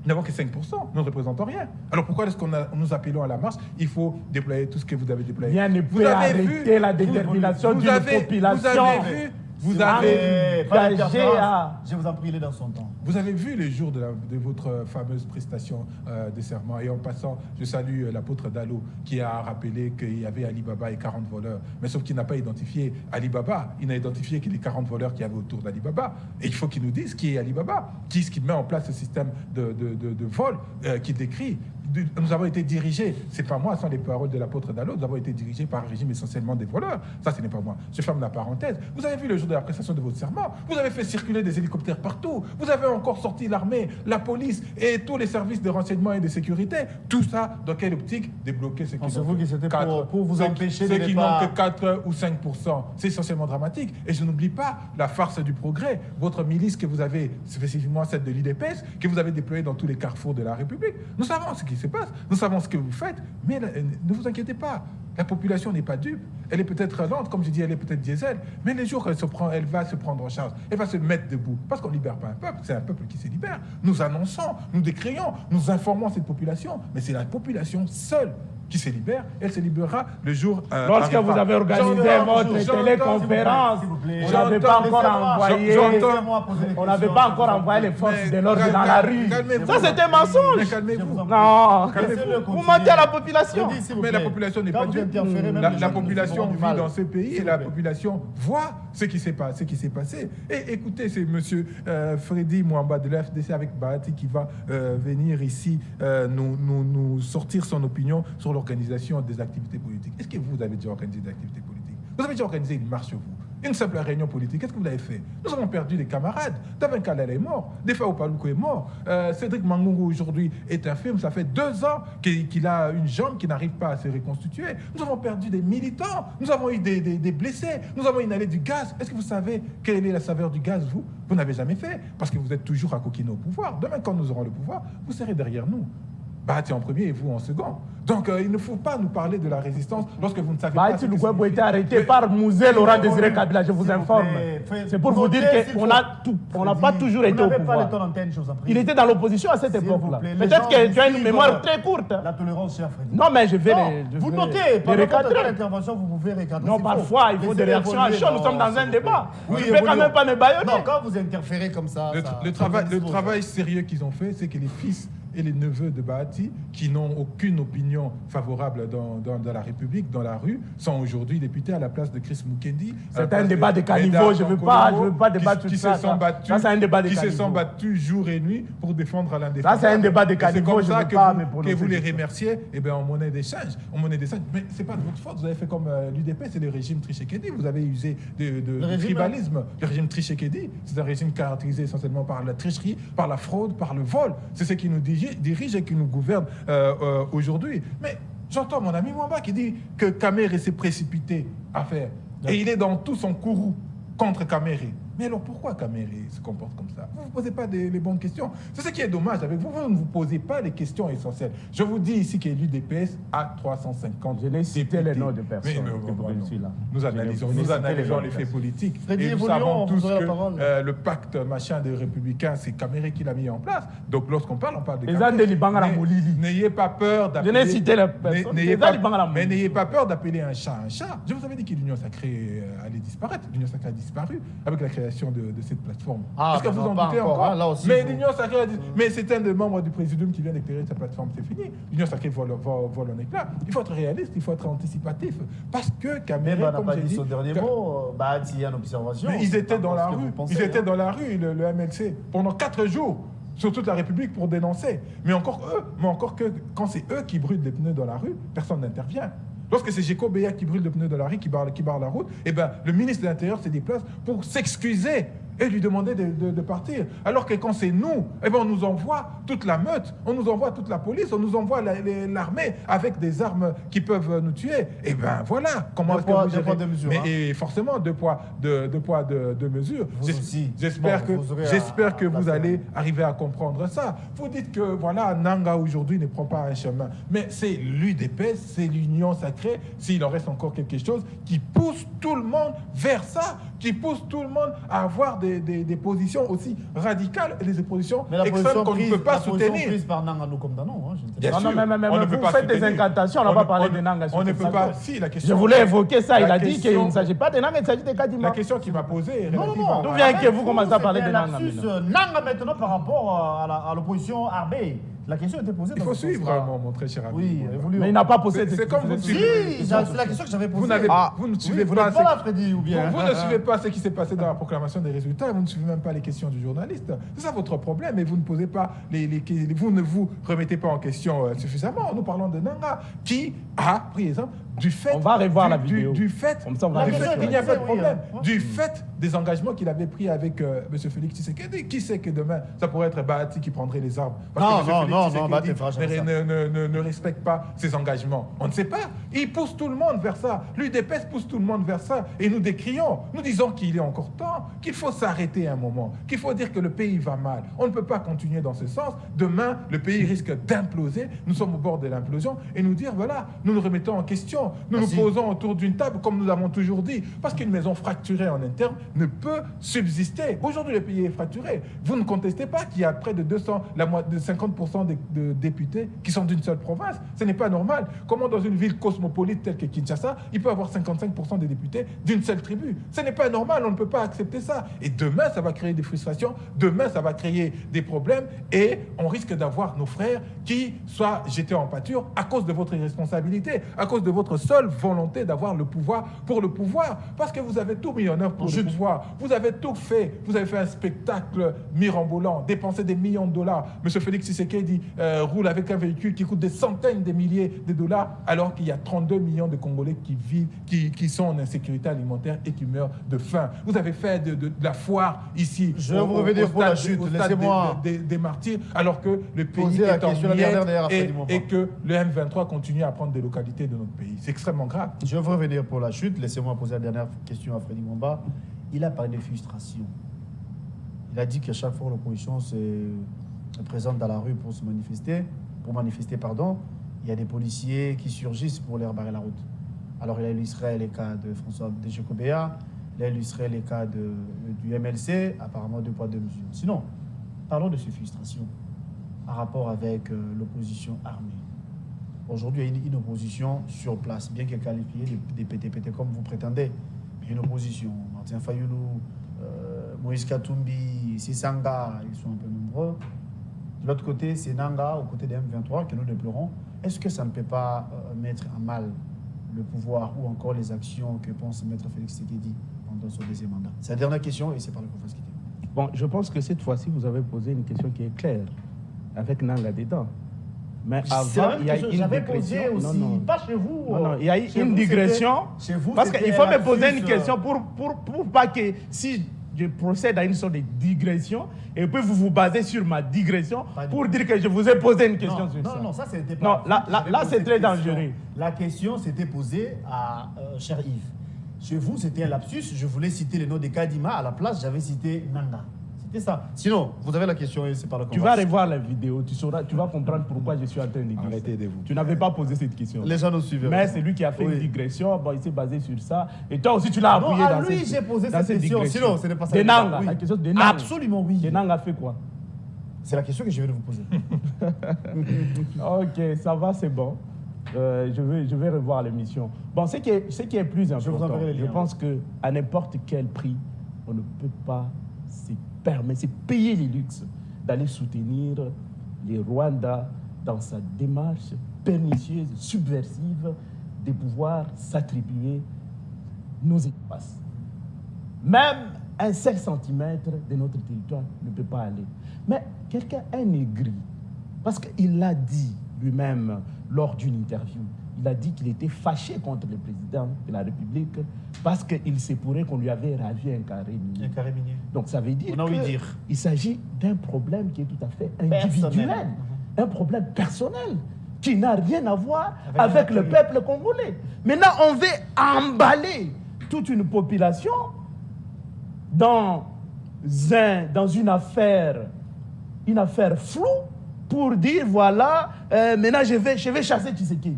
Nous n'avons que 5%. Nous ne représentons rien. Alors pourquoi est-ce nous appelons à la marche? Il faut déployer tout ce que vous avez déployé. Rien ne peut arrêter la détermination d'une population. Vous avez Je vous en prie, il est dans son temps. Vous avez vu les jours de votre fameuse prestation de serment. Et en passant, je salue l'apôtre Dalo qui a rappelé qu'il y avait Ali Baba et 40 voleurs. Mais sauf qu'il n'a pas identifié Ali Baba. Il n'a identifié que les 40 voleurs qu'il y avait autour d'Ali Baba. Et il faut qu'il nous dise qui est Ali Baba. Qui est-ce qui met en place ce système de vol qu'il décrit. Nous avons été dirigés, c'est pas moi, ce sont les paroles de l'apôtre Dalo, nous avons été dirigés par un régime essentiellement des voleurs. Ça, ce n'est pas moi. Je ferme la parenthèse. Vous avez vu le jour de la prestation de votre serment, vous avez fait circuler des hélicoptères partout, vous avez encore sorti l'armée, la police et tous les services de renseignement et de sécurité. Tout ça, dans quelle optique? Débloquer ceux qui n'ont que 4 ou 5%. C'est essentiellement dramatique. Et je n'oublie pas la farce du progrès. Votre milice que vous avez, spécifiquement celle de l'IDPS, que vous avez déployée dans tous les carrefours de la République. Nous savons ce qui se passe. Nous savons ce que vous faites, mais ne vous inquiétez pas. La population n'est pas dupe. Elle est peut-être lente, comme je dis, elle est peut-être diesel, mais les jours elle va se prendre en charge, elle va se mettre debout. Parce qu'on ne libère pas un peuple, c'est un peuple qui se libère. Nous annonçons, nous décrions, nous informons cette population, mais c'est la population seule qui se libère, elle se libérera le jour lorsque vous avez organisé votre téléconférence, on n'avait pas encore envoyé, on n'avait pas encore envoyé les forces de l'ordre dans la rue. Ça, c'était un mensonge. Calmez-vous. Non, vous mentez à la population. Mais la population n'est pas dupe. La population vit dans ce pays et la population voit ce qui s'est passé. Et écoutez, c'est monsieur Freddy Mwamba de l'FDC avec Bahati qui va venir ici nous sortir son opinion sur l'organisation des activités politiques. Est-ce que vous avez déjà organisé des activités politiques? Vous avez déjà organisé une marche, vous? Une simple réunion politique, qu'est-ce que vous avez fait? Nous avons perdu des camarades. David Kalel est mort. Defa Opalouko est mort. Cédric Mangungu aujourd'hui est infirme. Ça fait 2 ans qu'il a une jambe qui n'arrive pas à se reconstituer. Nous avons perdu des militants. Nous avons eu des blessés. Nous avons inhalé du gaz. Est-ce que vous savez quelle est la saveur du gaz, vous? Vous n'avez jamais fait. Parce que vous êtes toujours à coquiner au pouvoir. Demain, quand nous aurons le pouvoir, vous serez derrière nous. Bahati en premier et vous en second. Donc il ne faut pas nous parler de la résistance lorsque vous ne savez pas. Bahati Lukwebo a été arrêté par Mouzé Laurent Désiré Kabila, je vous informe. C'est pour vous dire qu'on n'a pas toujours été au pouvoir. Il était dans l'opposition à cette époque-là. Peut-être que tu as une mémoire très courte. La tolérance, cher Freddy. Non, mais je vais vous notez, par l'intervention, vous pouvez recadrer. Non, parfois, il faut des réactions à chaud. Nous sommes dans un débat. Je ne vais quand même pas me baïonner. Non, quand vous interférez comme ça... Le travail sérieux qu'ils ont fait, c'est que les fils et les neveux de Bahati, qui n'ont aucune opinion favorable dans la République, dans la rue, sont aujourd'hui députés à la place de Chris Mukendi. C'est un débat de caniveau, je ne veux pas débattre sur ça. Ça, c'est un débat de caniveau. Qui se sont battus jour et nuit pour défendre l'indépendance. Ça, c'est un débat de caniveau, je ne veux pas me prononcer. Que vous les remerciez, en monnaie d'échange. Mais ce n'est pas de votre faute, vous avez fait comme l'UDP, c'est le régime Tshisekedi. Vous avez usé de tribalisme. Le régime Tshisekedi, c'est un régime caractérisé essentiellement par la tricherie, par la fraude, par le vol. C'est ce qui nous dirige et qui nous gouverne aujourd'hui. Mais j'entends mon ami Mwamba qui dit que Kamere s'est précipité à faire. Et il est dans tout son courroux contre Kamere. Mais alors pourquoi Kamere se comporte comme ça? Vous ne vous posez pas les bonnes questions. C'est ce qui est dommage avec vous. Vous ne vous posez pas les questions essentielles. Je vous dis ici que l'UDPS a 350. Je n'ai cité les noms de personnes. Nous analysons les faits politiques. Freddy, et nous savons tous que le pacte machin des Républicains, c'est Kamere qui l'a mis en place. Donc lorsqu'on parle de Kamere. N'ayez pas peur d'appeler... Je n'ai cité les personnes. Mais n'ayez pas peur d'appeler un chat un chat. Je vous avais dit que l'Union sacrée allait disparaître. L'Union sacrée a disparu avec la création de cette plateforme. Est-ce que vous en doutez encore? Mais l'Union sacrée a dit... Mais c'est un des membres du Présidium qui vient d'éclairer cette plateforme, c'est fini. L'Union sacrée vole en éclat. Il faut être réaliste, il faut être anticipatif. Parce que Kamere, comme j'ai dit... son dernier mot, il y a une observation. Mais ils étaient dans la rue. Ils étaient dans la rue, le MLC, pendant 4 jours. Sur toute la République pour dénoncer. Mais encore que quand c'est eux qui brûlent des pneus dans la rue, personne n'intervient. Lorsque c'est Géco Béa qui brûle le pneu de la rue, qui barre la route, le ministre de l'Intérieur se déplace pour s'excuser et lui demander de partir. Alors que quand c'est nous, eh ben on nous envoie toute la meute, on nous envoie toute la police, on nous envoie l'armée avec des armes qui peuvent nous tuer. Et ben voilà comment est-ce que vous gérez. Deux mesures, Et forcément, deux poids, deux mesures. Vous aussi. J'espère Bon, que vous allez arriver à comprendre ça. Vous dites que voilà, Nanga aujourd'hui ne prend pas un chemin. Mais c'est l'UDPS, c'est l'union sacrée, s'il en reste encore quelque chose, qui pousse tout le monde vers ça, qui pousse tout le monde à avoir des positions aussi radicales et des positions extrêmes qu'on ne peut pas soutenir. La position prise par Nanga, nous condamnons. Hein, Bien Non, sûr, non, mais on ne peut vous pas faites des soutenir. incantations, on n'a pas parlé de Nanga. On ne peut pas. Si, la question. Je voulais évoquer ça, il la a dit qu'il question- ne s'agit pas de Nanga, il s'agit de Kadima. La question qu'il m'a posée est Non, relative non, à- D'où vient que vous commencez à parler de Nanga Nanga maintenant par rapport à l'opposition Arbé. La question était posée. Il dans faut ce suivre, sens-là. mon très cher ami. Oui, évolue. Mais il n'a pas posé C'est comme vous Si, suivez. c'est la question que j'avais posée. Vous ne suivez Vous pas. n'êtes pas là, Freddy, ou bien Vous ne suivez pas ce qui s'est passé dans la proclamation des résultats, vous ne suivez même pas les questions du journaliste. C'est ça votre problème, et vous ne posez pas vous ne vous remettez pas en question suffisamment. Nous parlons de Nanga qui a pris exemple du fait. On va revoir la vidéo. Du fait. Comme ça, on va du revoir. fait, il n'y a pas de Oui, problème. oui. Du fait des engagements qu'il avait pris avec M. Félix Tshisekedi. Qui sait que demain, ça pourrait être Bahati qui prendrait les armes. Parce que M. Félix Bahati Tshisekedi fera jamais ça. ne respecte pas ses engagements. On ne sait pas. Il pousse tout le monde vers ça. L'UDPS pousse tout le monde vers ça. Et nous décrions, nous disons qu'il est encore temps, qu'il faut s'arrêter un moment, qu'il faut dire que le pays va mal. On ne peut pas continuer dans ce sens. Demain, le pays risque d'imploser. Nous sommes au bord de l'implosion. Et nous dire, voilà, nous nous remettons en question. Nous nous posons autour d'une table, comme nous l'avons toujours dit. Parce qu'une maison fracturée en interne ne peut subsister. Aujourd'hui, le pays est fracturé. Vous ne contestez pas qu'il y a près de 50% de députés qui sont d'une seule province. Ce n'est pas normal. Comment dans une ville cosmopolite telle que Kinshasa, il peut y avoir 55% des députés d'une seule tribu? Ce n'est pas normal, on ne peut pas accepter ça. Et demain, ça va créer des frustrations, demain, ça va créer des problèmes, et on risque d'avoir nos frères qui soient jetés en pâture à cause de votre irresponsabilité, à cause de votre seule volonté d'avoir le pouvoir pour le pouvoir. Parce que vous avez tout mis en œuvre pour le pouvoir. Vous avez tout fait. Vous avez fait un spectacle mirambolant, dépensé des millions de dollars. Monsieur Félix Tshisekedi roule avec un véhicule qui coûte des centaines de milliers de dollars, alors qu'il y a 32 millions de Congolais qui vivent, qui sont en insécurité alimentaire et qui meurent de faim. Vous avez fait de la foire ici. Je vais vous revenir pour la chute. Laissez-moi des martyrs, alors que le pays poser la est en question la miettes dernière à Freddy Momba. et que le M23 continue à prendre des localités de notre pays. C'est extrêmement grave. Je vais vous revenir pour la chute. Laissez-moi poser la dernière question à Freddy Momba. Il a parlé de frustration. Il a dit qu'à chaque fois l'opposition se présente dans la rue pour manifester, il y a des policiers qui surgissent pour leur barrer la route. Alors il a illustré les cas de François Djekobea, il a illustré les cas du MLC, apparemment 2 poids 2 mesures. Sinon, parlons de ces frustrations en rapport avec l'opposition armée. Aujourd'hui, il y a une opposition sur place, bien qu'elle qualifiée des PTPT comme vous prétendez. Mais une opposition, Martin Fayoulou, Moïse Katumbi, Sissanga, ils sont un peu nombreux. De l'autre côté, c'est Nanga, aux côtés des M23, que nous déplorons. Est-ce que ça ne peut pas mettre à mal le pouvoir ou encore les actions que pense Maître Félix Tshisekedi pendant son deuxième mandat? C'est la dernière question et c'est par là qu'on va se quitter. Bon, je pense que cette fois-ci, vous avez posé une question qui est claire, avec Nanga dedans. Mais avant, il y a eu une J'avais digression. posé aussi, Non, non. pas chez vous. Non, non, il y a eu Chez une vous, digression. c'était- chez vous, Parce c'était qu'il faut me un poser une lapsus, question pour pas que si je procède à une sorte de digression, et puis vous vous basez sur ma digression Pas pour dire que je vous ai posé une question Non, sur ça. non, ça c'était pas. Non, là, J'avais là, posé c'est cette très question. dangereux. La question s'était posée à cher Yves. Chez vous, c'était un lapsus. Je voulais citer le nom de Kadima. À la place, j'avais cité Nanga. C'était ça. Sinon, vous avez la question et c'est par là qu'on Tu va vas revoir la vidéo, tu vas comprendre pourquoi je suis en train de dire ça. Arrêtez de vous. Tu n'avais pas posé cette question. Les gens nous suivent. Mais c'est lui qui a fait Oui. une digression, bon, il s'est basé sur ça. Et toi aussi, tu l'as Non, appuyé à dans lui, cette j'ai posé dans cette question. digression. Sinon, ce n'est pas ça. De Nanga, Oui. la question de Nanga. Absolument oui. De Nanga fait quoi? C'est la question que je vais vous poser. Ok, ça va, c'est bon. Je vais revoir l'émission. Bon, ce qui est plus vous important, enverrai les je liens. pense qu'à n'importe quel prix, on ne peut pas se permettre, se payer les luxes d'aller soutenir les Rwandais dans sa démarche pernicieuse, subversive de pouvoir s'attribuer nos espaces. Même un seul centimètre de notre territoire ne peut pas aller. Mais quelqu'un est aigri, parce qu'il l'a dit lui-même lors d'une interview, il a dit qu'il était fâché contre le président de la République parce qu'il se pourrait qu'on lui avait ravi un carré minier. Un carré minier. Donc ça veut dire On a ouï dire. qu'il s'agit d'un problème qui est tout à fait individuel, Personnel. un problème personnel qui n'a rien à voir Avec avec un le pays. peuple congolais. Maintenant, on veut emballer toute une population dans une affaire floue pour dire voilà, maintenant je vais chasser Tshisekedi.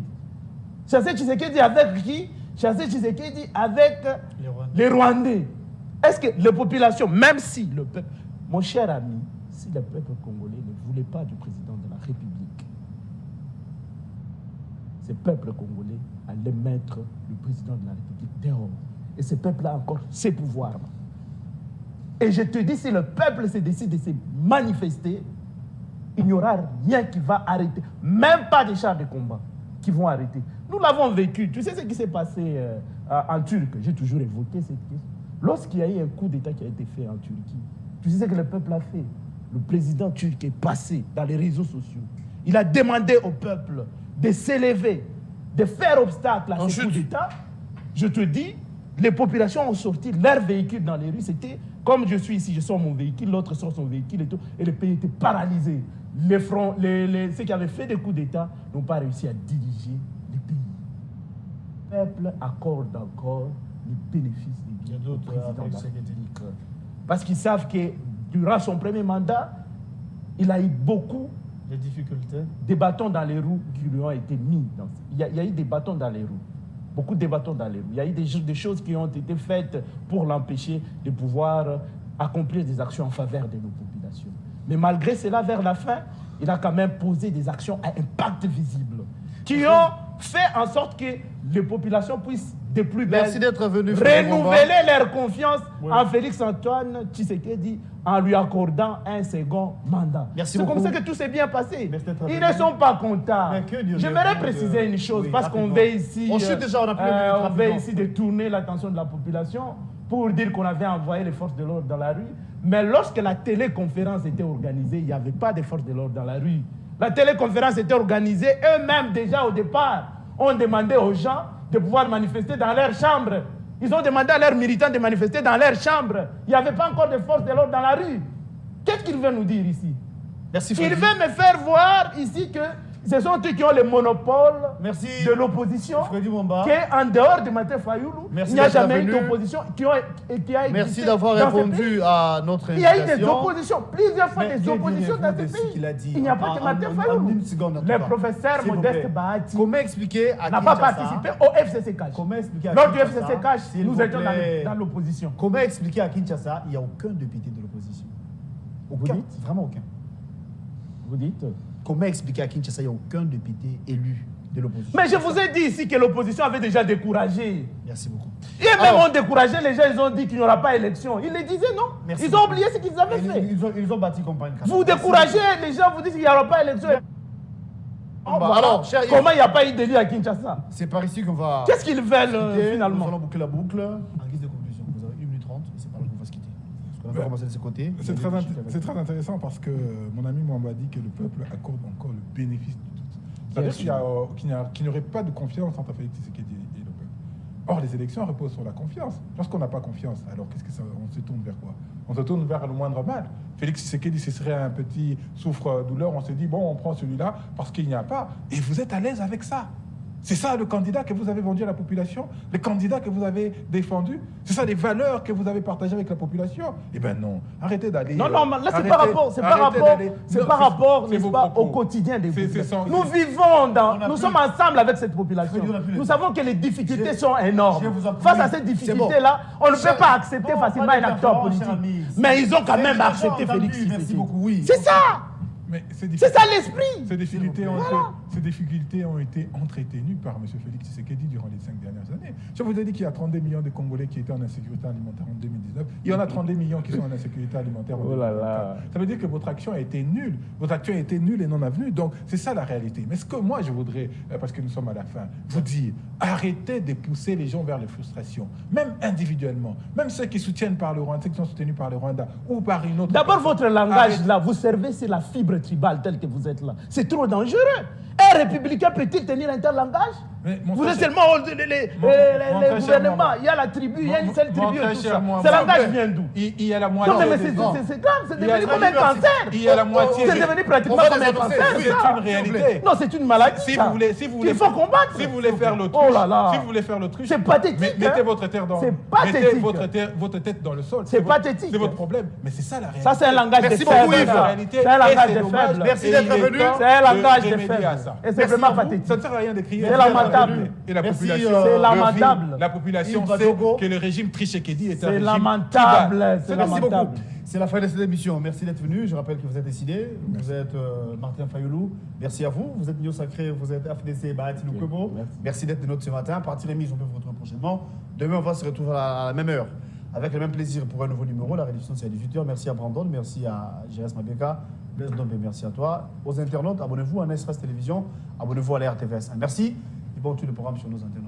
Chasser Tshisekedi avec qui? Chasser Tshisekedi avec les Rwandais. Est-ce que les populations, même si le peuple, mon cher ami, si le peuple congolais ne voulait pas du président de la République, ce peuple congolais allait mettre le président de la République dehors. Et ce peuple a encore ses pouvoirs. Et je te dis, si le peuple se décide de se manifester, il n'y aura rien qui va arrêter. Même pas des chars de combat qui vont arrêter. Nous l'avons vécu. Tu sais ce qui s'est passé en Turquie. J'ai toujours évoqué cette question. Lorsqu'il y a eu un coup d'État qui a été fait en Turquie, tu sais ce que le peuple a fait? Le président turc est passé dans les réseaux sociaux. Il a demandé au peuple de s'élever, de faire obstacle à ce coup d'État. Je te dis, les populations ont sorti leurs véhicules dans les rues. C'était comme je suis ici, je sors mon véhicule, l'autre sort son véhicule et tout. Et le pays était paralysé. Ceux qui avaient fait des coups d'État n'ont pas réussi à diriger le pays. Le peuple accorde encore les bénéfices des biens au président de la République. Parce qu'ils savent que durant son premier mandat, il a eu beaucoup de difficultés. Des bâtons dans les roues qui lui ont été mis. Il y a eu des bâtons dans les roues. Beaucoup de bâtons dans les roues. Il y a eu des choses qui ont été faites pour l'empêcher de pouvoir accomplir des actions en faveur de nos populations. Mais malgré cela, vers la fin, il a quand même posé des actions à impact visible qui ont fait en sorte que les populations puissent de plus belle Merci d'être venu. renouveler leur confiance en Félix-Antoine Tshisekedi en lui accordant un second mandat. C'est comme ça que tout s'est bien passé. Ils ne sont pas contents. J'aimerais préciser une chose, parce qu'on veut ici, on veut ici détourner l'attention de la population pour dire qu'on avait envoyé les forces de l'ordre dans la rue. Mais lorsque la téléconférence était organisée, il n'y avait pas de forces de l'ordre dans la rue. La téléconférence était organisée, eux-mêmes déjà au départ ont demandé aux gens de pouvoir manifester dans leur chambre. Ils ont demandé à leurs militants de manifester dans leur chambre. Il n'y avait pas encore de forces de l'ordre dans la rue. Qu'est-ce qu'il veut nous dire ici? Merci, il veut me faire voir ici que ce sont eux qui ont le monopole de l'opposition, qu'en dehors de Martin Fayoulou, il n'y a jamais eu d'opposition qui a existé. Merci d'avoir répondu à notre invitation. Il y a eu des oppositions, plusieurs fois des oppositions dans ce pays. Il n'y a pas que Martin Fayoulou. Le professeur Modeste Bahati n'a pas participé au FCC-Cash. Lors du FCC-Cash, nous étions dans l'opposition. Comment expliquer à Kinshasa qu'il n'y a aucun député de l'opposition? Aucun, vraiment aucun. Vous dites? Comment expliquer à Kinshasa qu'il n'y a aucun député élu de l'opposition? Mais je vous ai dit ici que l'opposition avait déjà découragé. Merci beaucoup. Et même ont découragé, les gens, ils ont dit qu'il n'y aura pas élection. Ils le disaient, non? Ils ont oublié ce qu'ils avaient fait. Ils ont bâti campagne. Vous découragez, les gens vous disent qu'il n'y aura pas élection. Alors, comment il n'y a pas eu d'élu à Kinshasa? C'est par ici qu'on va... Qu'est-ce qu'ils veulent finalement? Nous allons boucler la boucle. En guise de conclusion, vous avez 1 minute 30 et c'est par là qu'on va se quitter. On va commencer de ce côté. C'est très intéressant parce que mon ami m'a dit que le peuple accorde encore le bénéfice du doute. C'est-à-dire qu'il n'y aurait pas de confiance entre Félix Tshisekedi et le peuple. Or, les élections reposent sur la confiance. Lorsqu'on n'a pas confiance, alors on se tourne vers quoi? On se tourne vers le moindre mal. Félix Tshisekedi, ce serait un petit souffre-douleur. On se dit, bon, on prend celui-là parce qu'il n'y a pas. Et vous êtes à l'aise avec ça. C'est ça le candidat que vous avez vendu à la population, le candidat que vous avez défendu. C'est ça les valeurs que vous avez partagées avec la population. Eh bien non, arrêtez d'aller... Non, là c'est par rapport, n'est-ce pas, au quotidien des populations. Nous vivons nous sommes ensemble avec cette population. Nous savons que les difficultés sont énormes. Face à ces difficultés-là, on ne peut pas accepter facilement un acteur politique. Mais ils ont quand même accepté Félix Tshisekedi. C'est ça! C'est ça l'esprit. Ces difficultés ont été entretenues par M. Félix Tshisekedi durant les 5 dernières années. Je vous ai dit qu'il y a 32 millions de Congolais qui étaient en insécurité alimentaire en 2019. Il y en a 32 millions qui sont en insécurité alimentaire en 2024. Ça veut dire que votre action a été nulle. Votre action a été nulle et non avenue. Donc, c'est ça la réalité. Mais ce que moi, je voudrais, parce que nous sommes à la fin, vous dire, arrêtez de pousser les gens vers les frustrations. Même individuellement. Même ceux qui soutiennent par le Rwanda, ceux qui sont soutenus par le Rwanda ou par une autre... D'abord, votre langage, là, vous servez, c'est la fibre tribale telle que vous êtes là. C'est trop dangereux. Un républicain peut-il tenir un tel langage? Mais mon Vous frère êtes cher- seulement Mon les très cher gouvernements. Mohamed. Il y a la tribu, il y a une seule Mon tribu et très tout cher ça. Mohamed. Ce langage vient d'où? Il y a la Non, moitié mais des gens. c'est grave, c'est Il y a devenu la comme un liberté. cancer. Il y a la moitié C'est des- devenu pratiquement On va comme un dénoncer, cancer. C'est ça. une réalité. Non, c'est une maladie. Si ça. vous voulez, si vous voulez, Il faut combattre. si vous voulez faire l'autruche, Oh là là. si vous voulez faire l'autruche, C'est pathétique, Mettez hein. votre tête dans, C'est mettez pathétique. votre tête dans le sol. C'est votre- pathétique. C'est votre problème. Mais c'est ça la réalité. Ça, c'est un langage Merci des beaucoup, faibles. Yves. ça. La réalité, C'est un et langage c'est des dommage. faibles. Merci Et d'être il est venu. temps C'est un de langage des remédier faibles. à ça. Et c'est Merci vraiment beaucoup. pathétique. Ça ne sert à rien de crier. C'est lamentable. Et la Merci, population, C'est le lamentable. vit. La population Yves sait Badogo. que le régime Tshisekedi est un C'est régime lamentable. qui bat. C'est Merci beaucoup. lamentable. C'est la fin de cette émission. Merci d'être venu. Je rappelle que vous êtes décidé. Vous êtes Martin Fayoulou. Merci à vous. Vous êtes Mio Sacré. Vous êtes FDC Bahati Lukwebo. Merci d'être de notre ce matin. Partie remise, on peut vous retrouver prochainement. Demain, on va se retrouver à la même heure. Avec le même plaisir pour un nouveau numéro. La rediffusion, c'est à 18h. Merci à Brandon. Merci à Jérès Mabeka. Blaise Dombe, merci à toi. Aux internautes, abonnez-vous à NSRS Télévision. Abonnez-vous à la RTVS. Merci. Et bon, tout le programme sur nos antennes.